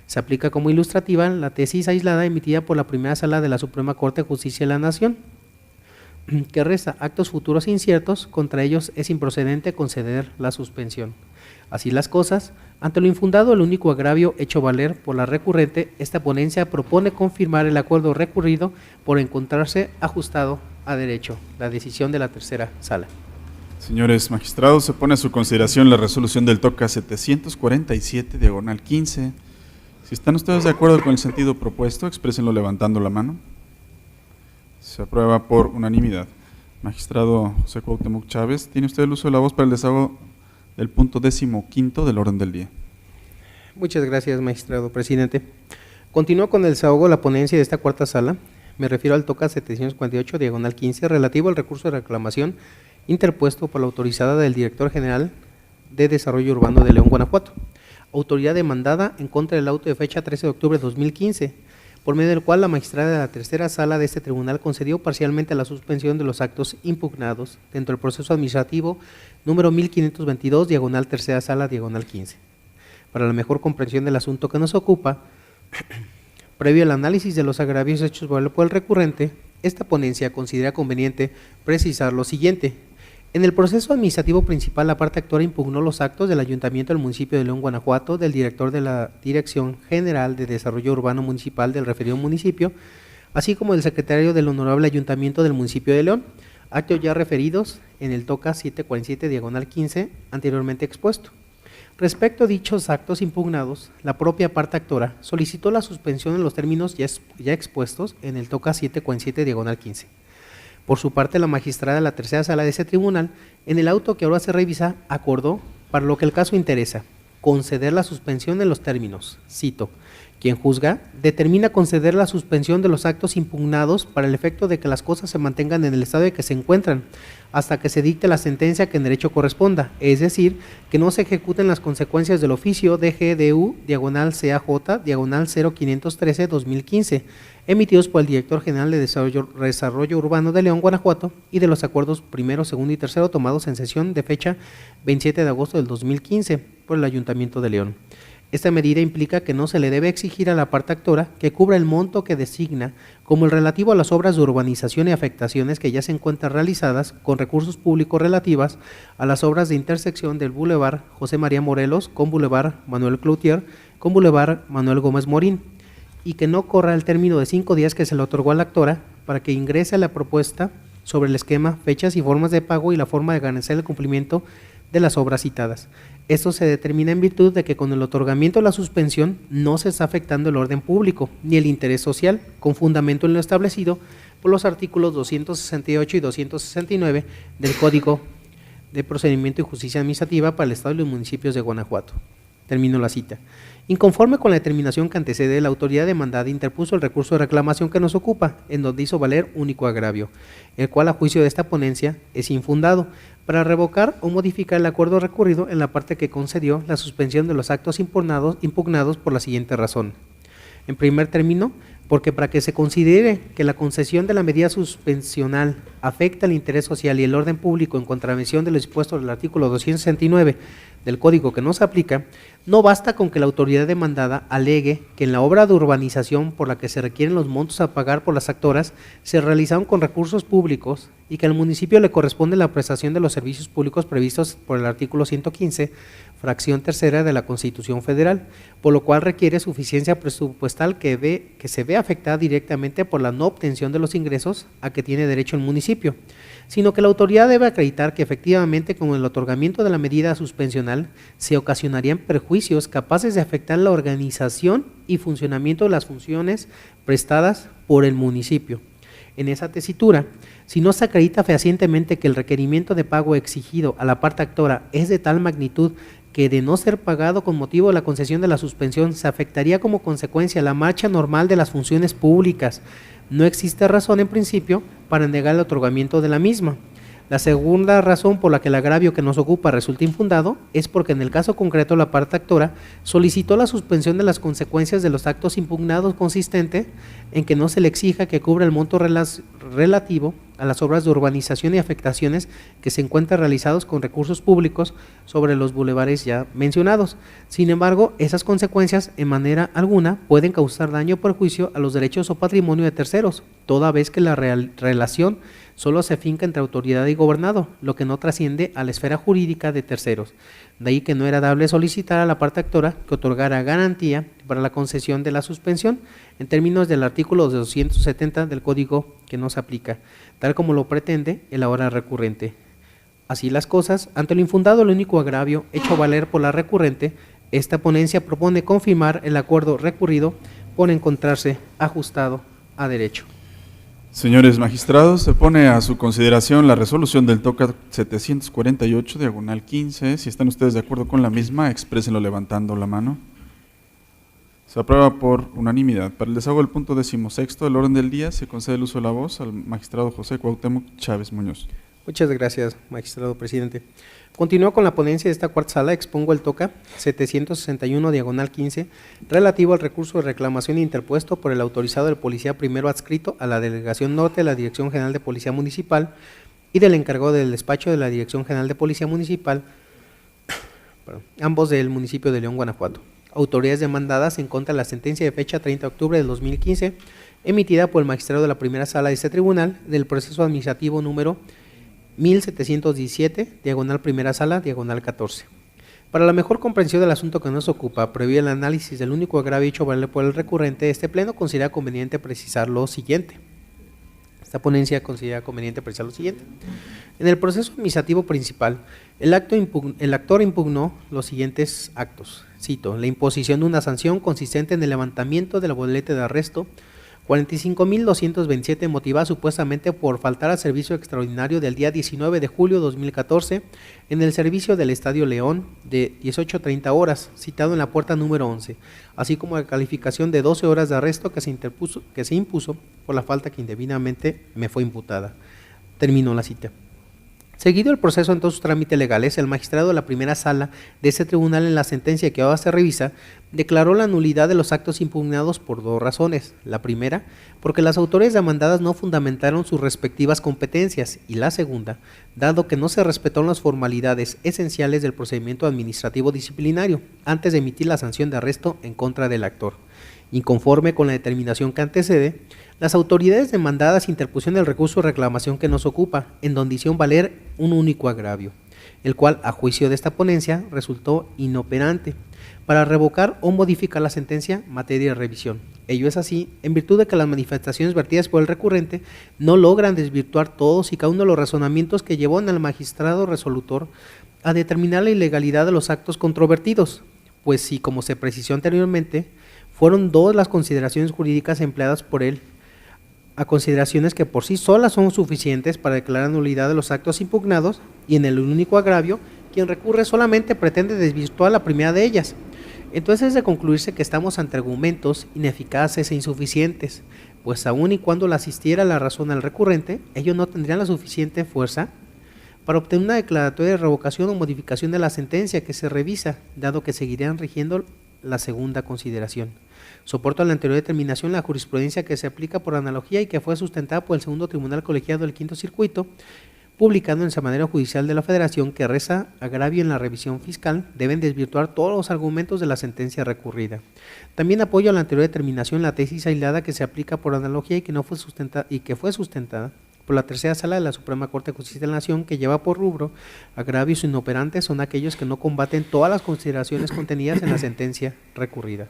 Se aplica como ilustrativa la tesis aislada emitida por la primera sala de la Suprema Corte de Justicia de la Nación, que resta actos futuros inciertos, contra ellos es improcedente conceder la suspensión. Así las cosas, ante lo infundado, el único agravio hecho valer por la recurrente, esta ponencia propone confirmar el acuerdo recurrido por encontrarse ajustado a derecho, la decisión de la tercera sala. Señores magistrados, se pone a su consideración la resolución del TOCA 747, diagonal 15. Si están ustedes de acuerdo con el sentido propuesto, exprésenlo levantando la mano. Se aprueba por unanimidad. Magistrado José Cuauhtémoc Chávez, tiene usted el uso de la voz para el desahogo del punto 15º del orden del día. Muchas gracias, magistrado presidente. Continúo con el desahogo de la ponencia de esta cuarta sala. Me refiero al TOCA 748, diagonal 15, relativo al recurso de reclamación interpuesto por la autorizada del Director General de Desarrollo Urbano de León, Guanajuato, autoridad demandada en contra del auto de fecha 13 de octubre de 2015, por medio del cual la magistrada de la tercera sala de este tribunal concedió parcialmente la suspensión de los actos impugnados dentro del proceso administrativo número 1522, diagonal tercera sala, diagonal 15. Para la mejor comprensión del asunto que nos ocupa, previo al análisis de los agravios hechos por el recurrente, esta ponencia considera conveniente precisar lo siguiente. En el proceso administrativo principal, la parte actora impugnó los actos del Ayuntamiento del municipio de León, Guanajuato, del director de la Dirección General de Desarrollo Urbano Municipal del referido municipio, así como del secretario del Honorable Ayuntamiento del municipio de León, actos ya referidos en el TOCA 747, diagonal 15, anteriormente expuesto. Respecto a dichos actos impugnados, la propia parte actora solicitó la suspensión en los términos ya expuestos en el TOCA 747, diagonal 15. Por su parte, la magistrada de la tercera sala de ese tribunal, en el auto que ahora se revisa, acordó, para lo que el caso interesa, conceder la suspensión en los términos, cito, quien juzga determina conceder la suspensión de los actos impugnados para el efecto de que las cosas se mantengan en el estado de que se encuentran, hasta que se dicte la sentencia que en derecho corresponda, es decir, que no se ejecuten las consecuencias del oficio DGDU, diagonal CAJ, diagonal 0513-2015, emitidos por el Director General de Desarrollo Urbano de León, Guanajuato, y de los acuerdos primero, segundo y tercero tomados en sesión de fecha 27 de agosto del 2015 por el Ayuntamiento de León. Esta medida implica que no se le debe exigir a la parte actora que cubra el monto que designa como el relativo a las obras de urbanización y afectaciones que ya se encuentran realizadas con recursos públicos relativas a las obras de intersección del Boulevard José María Morelos con Boulevard Manuel Cloutier con Boulevard Manuel Gómez Morín, y que no corra el término de 5 días que se le otorgó a la actora para que ingrese la propuesta sobre el esquema, fechas y formas de pago y la forma de garantizar el cumplimiento de las obras citadas. Esto se determina en virtud de que con el otorgamiento de la suspensión no se está afectando el orden público ni el interés social, con fundamento en lo establecido por los artículos 268 y 269 del Código de Procedimiento y Justicia Administrativa para el Estado y los municipios de Guanajuato. Termino la cita. Inconforme con la determinación que antecede, la autoridad demandada interpuso el recurso de reclamación que nos ocupa, en donde hizo valer único agravio, el cual a juicio de esta ponencia es infundado, para revocar o modificar el acuerdo recurrido en la parte que concedió la suspensión de los actos impugnados por la siguiente razón. En primer término, porque para que se considere que la concesión de la medida suspensional afecta el interés social y el orden público en contravención de lo dispuesto del artículo 269 del Código que no se aplica, no basta con que la autoridad demandada alegue que en la obra de urbanización por la que se requieren los montos a pagar por las actoras se realizaron con recursos públicos y que al municipio le corresponde la prestación de los servicios públicos previstos por el artículo 115, fracción tercera de la Constitución Federal, por lo cual requiere suficiencia presupuestal que se ve afectada directamente por la no obtención de los ingresos a que tiene derecho el municipio, sino que la autoridad debe acreditar que efectivamente con el otorgamiento de la medida suspensional se ocasionarían perjuicios capaces de afectar la organización y funcionamiento de las funciones prestadas por el municipio. en esa tesitura, si no se acredita fehacientemente que el requerimiento de pago exigido a la parte actora es de tal magnitud que de no ser pagado con motivo de la concesión de la suspensión se afectaría como consecuencia la marcha normal de las funciones públicas, no existe razón en principio para negar el otorgamiento de la misma. La segunda razón por la que el agravio que nos ocupa resulta infundado es porque en el caso concreto la parte actora solicitó la suspensión de las consecuencias de los actos impugnados, consistente en que no se le exija que cubra el monto relativo a las obras de urbanización y afectaciones que se encuentran realizados con recursos públicos sobre los bulevares ya mencionados. Sin embargo, esas consecuencias en manera alguna pueden causar daño o perjuicio a los derechos o patrimonio de terceros, toda vez que la relación solo se finca entre autoridad y gobernado, lo que no trasciende a la esfera jurídica de terceros. De ahí que no era dable solicitar a la parte actora que otorgara garantía para la concesión de la suspensión en términos del artículo 270 del Código que no se aplica, tal como lo pretende el ahora recurrente. Así las cosas, ante lo infundado, el único agravio hecho valer por la recurrente, esta ponencia propone confirmar el acuerdo recurrido por encontrarse ajustado a derecho. Señores magistrados, se pone a su consideración la resolución del TOCA 748, diagonal 15. Si están ustedes de acuerdo con la misma, exprésenlo levantando la mano. Se aprueba por unanimidad. Para el desahogo del punto 16 del orden del día, se concede el uso de la voz al magistrado José Cuauhtémoc Chávez Muñoz. Muchas gracias, magistrado presidente. Continúo con la ponencia de esta cuarta sala. Expongo el TOCA 761, diagonal 15, relativo al recurso de reclamación interpuesto por el autorizado del policía primero adscrito a la Delegación Norte de la Dirección General de Policía Municipal y del encargado del despacho de la Dirección General de Policía Municipal, ambos del municipio de León, Guanajuato. Autoridades demandadas en contra de la sentencia de fecha 30 de octubre del 2015, emitida por el magistrado de la primera sala de este tribunal del proceso administrativo número 1717, diagonal primera sala, diagonal 14. Para la mejor comprensión del asunto que nos ocupa, previo el análisis del único agravio hecho valer por el recurrente, este pleno considera conveniente precisar lo siguiente. Esta ponencia considera conveniente precisar lo siguiente. En el proceso administrativo principal, el actor impugnó los siguientes actos. Cito: la imposición de una sanción consistente en el levantamiento de la boleta de arresto 45.227, motivada supuestamente por faltar al servicio extraordinario del día 19 de julio de 2014 en el servicio del Estadio León de 18:30 horas, citado en la puerta número 11, así como la calificación de 12 horas de arresto que se impuso por la falta que indebidamente me fue imputada. Terminó la cita. Seguido el proceso en todos sus trámites legales, el magistrado de la primera sala de este tribunal, en la sentencia que ahora se revisa, declaró la nulidad de los actos impugnados por dos razones. La primera, porque las autoridades demandadas no fundamentaron sus respectivas competencias, y la segunda, dado que no se respetaron las formalidades esenciales del procedimiento administrativo disciplinario antes de emitir la sanción de arresto en contra del actor. Inconforme con la determinación que antecede, las autoridades demandadas interpusieron el recurso de reclamación que nos ocupa, en donde hicieron valer un único agravio, el cual, a juicio de esta ponencia, resultó inoperante para revocar o modificar la sentencia materia de revisión. Ello es así, en virtud de que las manifestaciones vertidas por el recurrente no logran desvirtuar todos y cada uno de los razonamientos que llevó al magistrado resolutor a determinar la ilegalidad de los actos controvertidos, pues si, como se precisó anteriormente, fueron dos las consideraciones jurídicas empleadas por él, a consideraciones que por sí solas son suficientes para declarar nulidad de los actos impugnados, y en el único agravio, quien recurre solamente pretende desvirtuar la primera de ellas. Entonces es de concluirse que estamos ante argumentos ineficaces e insuficientes, pues aun y cuando le asistiera la razón al recurrente, ellos no tendrían la suficiente fuerza para obtener una declaratoria de revocación o modificación de la sentencia que se revisa, dado que seguirían rigiendo la segunda consideración. Soporto a la anterior determinación la jurisprudencia que se aplica por analogía y que fue sustentada por el segundo tribunal colegiado del quinto circuito, publicando en el Semanario Judicial de la Federación, que reza: agravio en la revisión fiscal, deben desvirtuar todos los argumentos de la sentencia recurrida. También apoyo a la anterior determinación la tesis aislada que se aplica por analogía y que fue sustentada por la tercera sala de la Suprema Corte de Justicia de la Nación, que lleva por rubro: agravios inoperantes son aquellos que no combaten todas las consideraciones contenidas en la sentencia recurrida.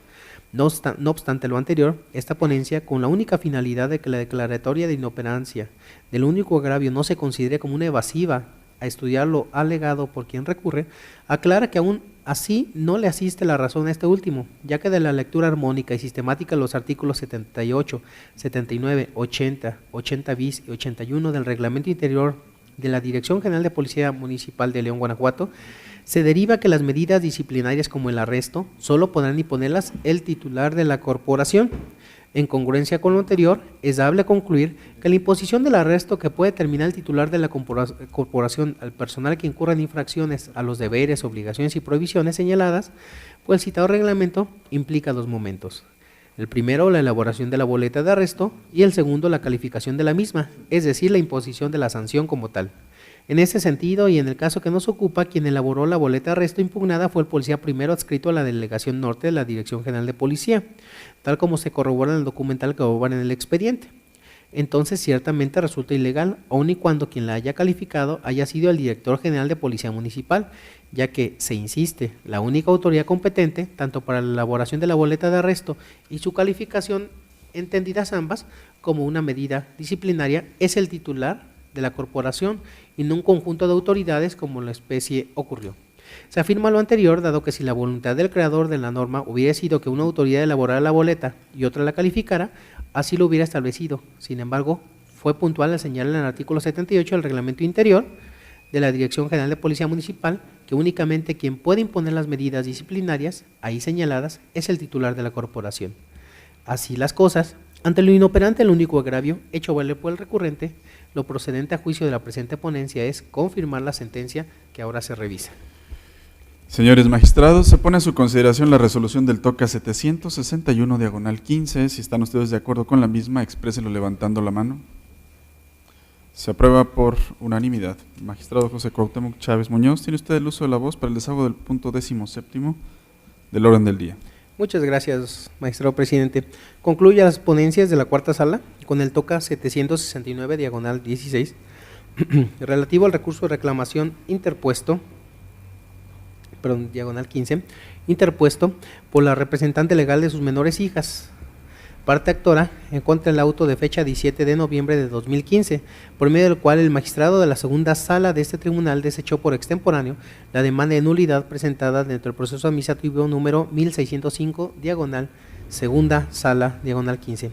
No obstante lo anterior, esta ponencia, con la única finalidad de que la declaratoria de inoperancia del único agravio no se considere como una evasiva a estudiar lo alegado por quien recurre, aclara que aún Así, no le asiste la razón a este último, ya que de la lectura armónica y sistemática de los artículos 78, 79, 80, 80 bis y 81 del Reglamento Interior de la Dirección General de Policía Municipal de León, Guanajuato, se deriva que las medidas disciplinarias como el arresto solo podrán imponerlas el titular de la corporación. En congruencia con lo anterior, es dable concluir que la imposición del arresto que puede determinar el titular de la corporación al personal que incurra en infracciones a los deberes, obligaciones y prohibiciones señaladas por el citado reglamento implica dos momentos. El primero, la elaboración de la boleta de arresto, y el segundo, la calificación de la misma, es decir, la imposición de la sanción como tal. En ese sentido, y en el caso que nos ocupa, quien elaboró la boleta de arresto impugnada fue el policía primero adscrito a la Delegación Norte de la Dirección General de Policía, tal como se corrobora en el documental que va en el expediente. Entonces, ciertamente resulta ilegal, aun y cuando quien la haya calificado haya sido el Director General de Policía Municipal, ya que, se insiste, la única autoridad competente, tanto para la elaboración de la boleta de arresto y su calificación, entendidas ambas como una medida disciplinaria, es el titular de la corporación y no un conjunto de autoridades como la especie ocurrió. Se afirma lo anterior, dado que si la voluntad del creador de la norma hubiera sido que una autoridad elaborara la boleta y otra la calificara, así lo hubiera establecido. Sin embargo, fue puntual al señalar en el artículo 78 del Reglamento Interior de la Dirección General de Policía Municipal que únicamente quien puede imponer las medidas disciplinarias ahí señaladas es el titular de la corporación. Así las cosas, ante lo inoperante, el único agravio hecho valer por el recurrente, lo procedente a juicio de la presente ponencia es confirmar la sentencia que ahora se revisa. Señores magistrados, se pone a su consideración la resolución del TOCA 761, diagonal 15. Si están ustedes de acuerdo con la misma, exprésenlo levantando la mano. Se aprueba por unanimidad. Magistrado José Cuauhtémoc Chávez Muñoz, tiene usted el uso de la voz para el desahogo del punto 17º del orden del día. Muchas gracias, magistrado presidente. Concluye las ponencias de la cuarta sala con el TOCA 769, diagonal 16, relativo al recurso de reclamación diagonal 15, interpuesto por la representante legal de sus menores hijas, parte actora, en contra del auto de fecha 17 de noviembre de 2015, por medio del cual el magistrado de la segunda sala de este tribunal desechó por extemporáneo la demanda de nulidad presentada dentro del proceso administrativo número 1605, diagonal segunda sala, diagonal 15.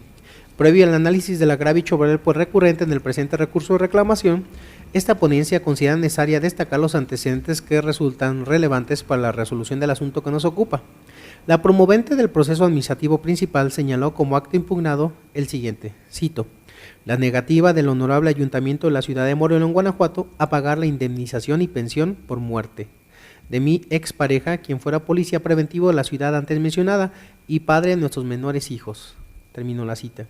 Previo al análisis del agravio hecho valer por recurrente en el presente recurso de reclamación, esta ponencia considera necesaria destacar los antecedentes que resultan relevantes para la resolución del asunto que nos ocupa. La promovente del proceso administrativo principal señaló como acto impugnado el siguiente, cito: la negativa del honorable ayuntamiento de la ciudad de Morelos, Guanajuato, a pagar la indemnización y pensión por muerte de mi expareja, quien fuera policía preventivo de la ciudad antes mencionada y padre de nuestros menores hijos. Termino la cita.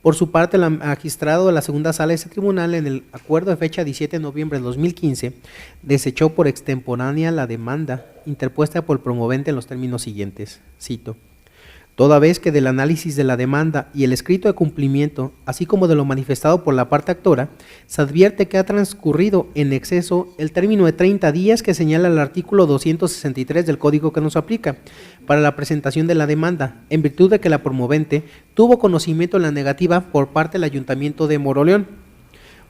Por su parte, el magistrado de la segunda sala de este tribunal, en el acuerdo de fecha 17 de noviembre de 2015, desechó por extemporánea la demanda interpuesta por el promovente en los términos siguientes, cito: toda vez que del análisis de la demanda y el escrito de cumplimiento, así como de lo manifestado por la parte actora, se advierte que ha transcurrido en exceso el término de 30 días que señala el artículo 263 del Código que nos aplica para la presentación de la demanda, en virtud de que la promovente tuvo conocimiento de la negativa por parte del Ayuntamiento de Moroleón,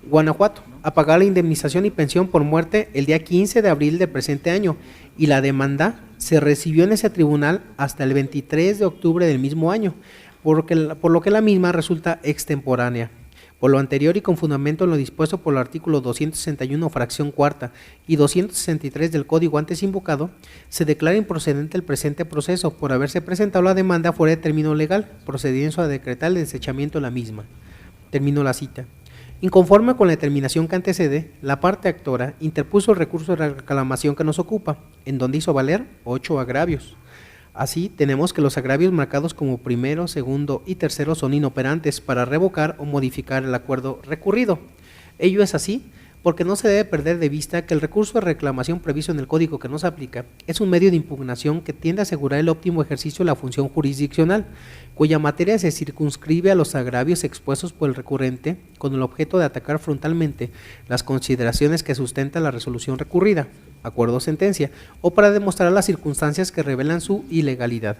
Guanajuato, a pagar la indemnización y pensión por muerte el día 15 de abril del presente año, y la demanda se recibió en ese tribunal hasta el 23 de octubre del mismo año, por lo que la misma resulta extemporánea. Por lo anterior y con fundamento en lo dispuesto por el artículo 261, fracción cuarta y 263 del Código antes invocado, se declara improcedente el presente proceso por haberse presentado la demanda fuera de término legal, procediendo a decretar el desechamiento de la misma. Termino la cita. Inconforme con la determinación que antecede, la parte actora interpuso el recurso de reclamación que nos ocupa, en donde hizo valer 8 agravios. Así, tenemos que los agravios marcados como primero, segundo y tercero son inoperantes para revocar o modificar el acuerdo recurrido. Ello es así porque no se debe perder de vista que el recurso de reclamación previsto en el Código que nos aplica es un medio de impugnación que tiende a asegurar el óptimo ejercicio de la función jurisdiccional, cuya materia se circunscribe a los agravios expuestos por el recurrente con el objeto de atacar frontalmente las consideraciones que sustenta la resolución recurrida, acuerdo o sentencia, o para demostrar las circunstancias que revelan su ilegalidad.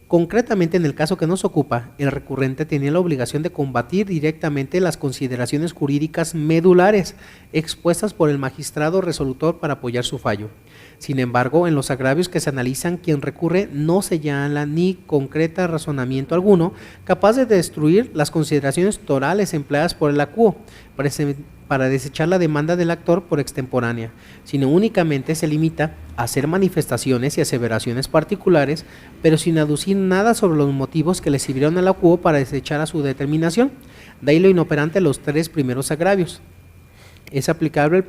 Concretamente, en el caso que nos ocupa, el recurrente tenía la obligación de combatir directamente las consideraciones jurídicas medulares expuestas por el magistrado resolutor para apoyar su fallo. Sin embargo, en los agravios que se analizan, quien recurre no señala ni concreta razonamiento alguno capaz de destruir las consideraciones torales empleadas por el acuo para desechar la demanda del actor por extemporánea, sino únicamente se limita a hacer manifestaciones y aseveraciones particulares, pero sin aducir nada sobre los motivos que le sirvieron al acuo para desechar a su determinación. De ahí lo inoperante los 3 primeros agravios. Es aplicable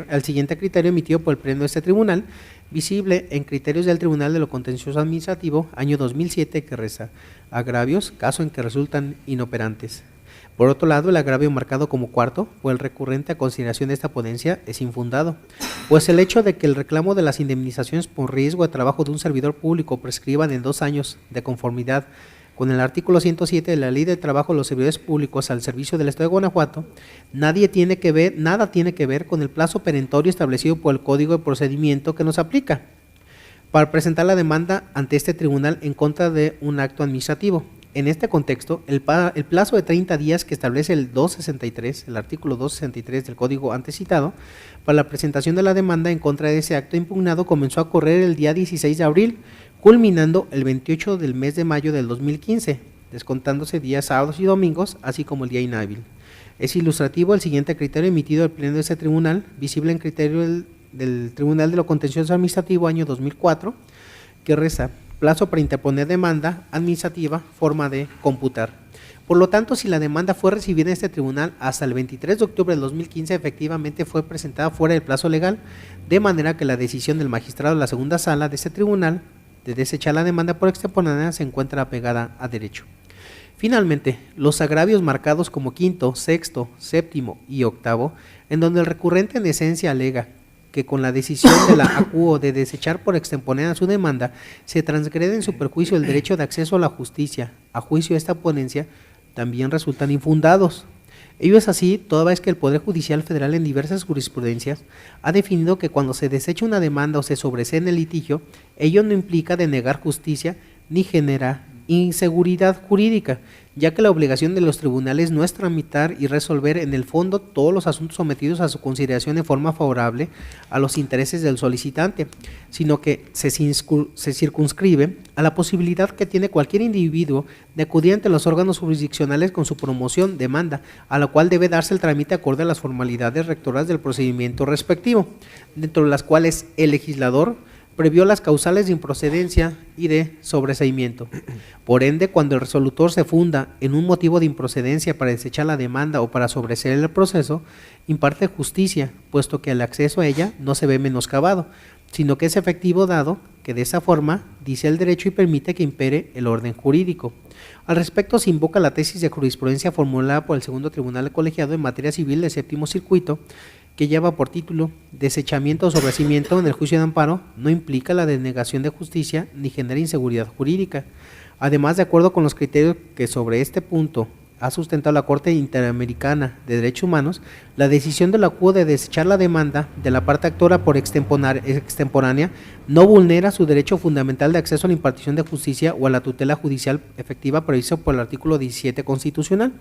al siguiente criterio emitido por el Pleno de este tribunal, visible en criterios del Tribunal de lo Contencioso Administrativo, año 2007, que reza: agravios, caso en que resultan inoperantes. Por otro lado, el agravio marcado como cuarto por el recurrente a consideración de esta ponencia es infundado, pues el hecho de que el reclamo de las indemnizaciones por riesgo de trabajo de un servidor público prescriban en 2 años de conformidad con el artículo 107 de la Ley de Trabajo de los Servidores Públicos al servicio del Estado de Guanajuato, nada tiene que ver con el plazo perentorio establecido por el Código de Procedimiento que nos aplica para presentar la demanda ante este tribunal en contra de un acto administrativo. En este contexto, el plazo de 30 días que establece el artículo 263 del Código antes citado, para la presentación de la demanda en contra de ese acto impugnado comenzó a correr el día 16 de abril, culminando el 28 del mes de mayo del 2015, descontándose días sábados y domingos, así como el día inhábil. Es ilustrativo el siguiente criterio emitido del Pleno de este tribunal, visible en criterio del Tribunal de lo Contencioso Administrativo, año 2004, que reza: plazo para interponer demanda administrativa, forma de computar. Por lo tanto, si la demanda fue recibida en este tribunal hasta el 23 de octubre del 2015, efectivamente fue presentada fuera del plazo legal, de manera que la decisión del magistrado de la segunda sala de este tribunal de desechar la demanda por extemporánea se encuentra apegada a derecho. Finalmente, los agravios marcados como quinto, sexto, séptimo y octavo, en donde el recurrente en esencia alega que con la decisión de la acuo de desechar por extemporánea su demanda, se transgrede en su perjuicio el derecho de acceso a la justicia, a juicio de esta ponencia, también resultan infundados. Ello es así toda vez que el Poder Judicial Federal en diversas jurisprudencias ha definido que cuando se desecha una demanda o se sobresee en el litigio, ello no implica denegar justicia ni genera inseguridad jurídica, ya que la obligación de los tribunales no es tramitar y resolver en el fondo todos los asuntos sometidos a su consideración de forma favorable a los intereses del solicitante, sino que se circunscribe a la posibilidad que tiene cualquier individuo de acudir ante los órganos jurisdiccionales con su promoción, demanda, a la cual debe darse el trámite acorde a las formalidades rectoras del procedimiento respectivo, dentro de las cuales el legislador previó las causales de improcedencia y de sobreseimiento. Por ende, cuando el resolutor se funda en un motivo de improcedencia para desechar la demanda o para sobreseer el proceso, imparte justicia, puesto que el acceso a ella no se ve menoscabado, sino que es efectivo dado que de esa forma dice el derecho y permite que impere el orden jurídico. Al respecto se invoca la tesis de jurisprudencia formulada por el segundo tribunal colegiado en materia civil del séptimo circuito, que lleva por título: desechamiento o sobreseimiento en el juicio de amparo no implica la denegación de justicia ni genera inseguridad jurídica. Además, de acuerdo con los criterios que sobre este punto ha sustentado la Corte Interamericana de Derechos Humanos, la decisión de la acuo de desechar la demanda de la parte actora por extemporánea no vulnera su derecho fundamental de acceso a la impartición de justicia o a la tutela judicial efectiva previsto por el artículo 17 constitucional,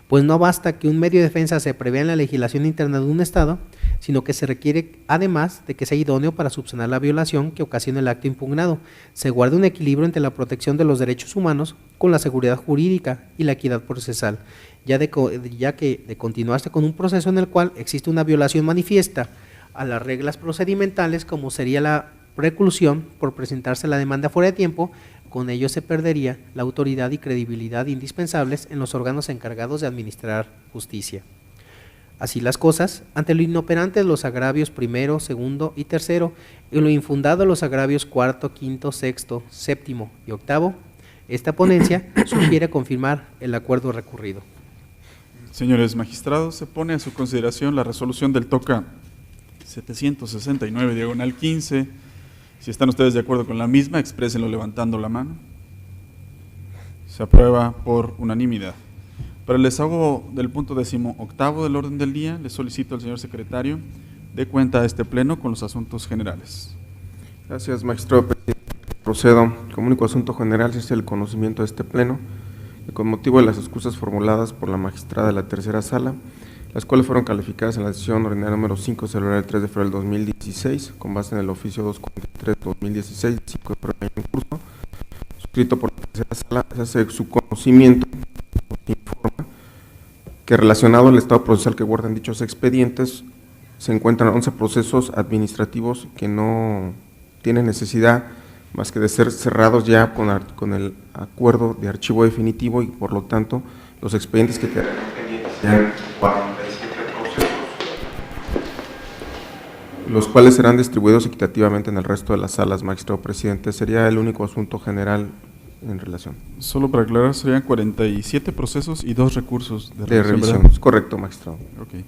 pues no basta que un medio de defensa se prevea en la legislación interna de un Estado, sino que se requiere además de que sea idóneo para subsanar la violación que ocasiona el acto impugnado, se guarde un equilibrio entre la protección de los derechos humanos con la seguridad jurídica y la equidad procesal, ya que de continuarse con un proceso en el cual existe una violación manifiesta a las reglas procedimentales, como sería la preclusión por presentarse la demanda fuera de tiempo, con ello se perdería la autoridad y credibilidad indispensables en los órganos encargados de administrar justicia. Así las cosas, ante lo inoperante de los agravios primero, segundo y tercero, y lo infundado de los agravios cuarto, quinto, sexto, séptimo y octavo, esta ponencia sugiere confirmar el acuerdo recurrido. Señores magistrados, se pone a su consideración la resolución del TOCA 769/15. Si están ustedes de acuerdo con la misma, exprésenlo levantando la mano. Se aprueba por unanimidad. Para el desahogo del punto 18º del orden del día, le solicito al señor secretario dé cuenta a este pleno con los asuntos generales. Gracias, magistrado presidente. Procedo. Como único asunto general se hace el conocimiento de este pleno, que con motivo de las excusas formuladas por la magistrada de la tercera sala, las cuales fueron calificadas en la decisión ordinaria número 5, celebrada el 3 de febrero del 2016, con base en el oficio 243-2016, 5 de febrero en curso, suscrito por la tercera sala, se hace su conocimiento, se informa que relacionado al estado procesal que guardan dichos expedientes, se encuentran 11 procesos administrativos que no tienen necesidad más que de ser cerrados ya con el acuerdo de archivo definitivo, y por lo tanto los expedientes que quedan pendientes sean 47 procesos, los cuales serán distribuidos equitativamente en el resto de las salas. Magistrado presidente, sería el único asunto general en relación. Solo para aclarar, serían 47 procesos y 2 recursos de De revisión, revisión. ¿verdad? Es correcto, magistrado. Ok.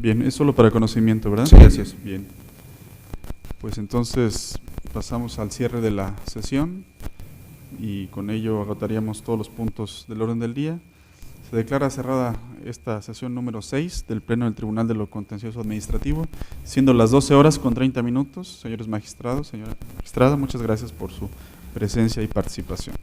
Bien, es solo para conocimiento, ¿verdad? Sí, así es. Bien. Pues entonces pasamos al cierre de la sesión y con ello agotaríamos todos los puntos del orden del día. Se declara cerrada esta sesión número 6 del Pleno del Tribunal de lo Contencioso Administrativo, siendo las 12:30. Señores magistrados, señora magistrada, muchas gracias por su presencia y participación.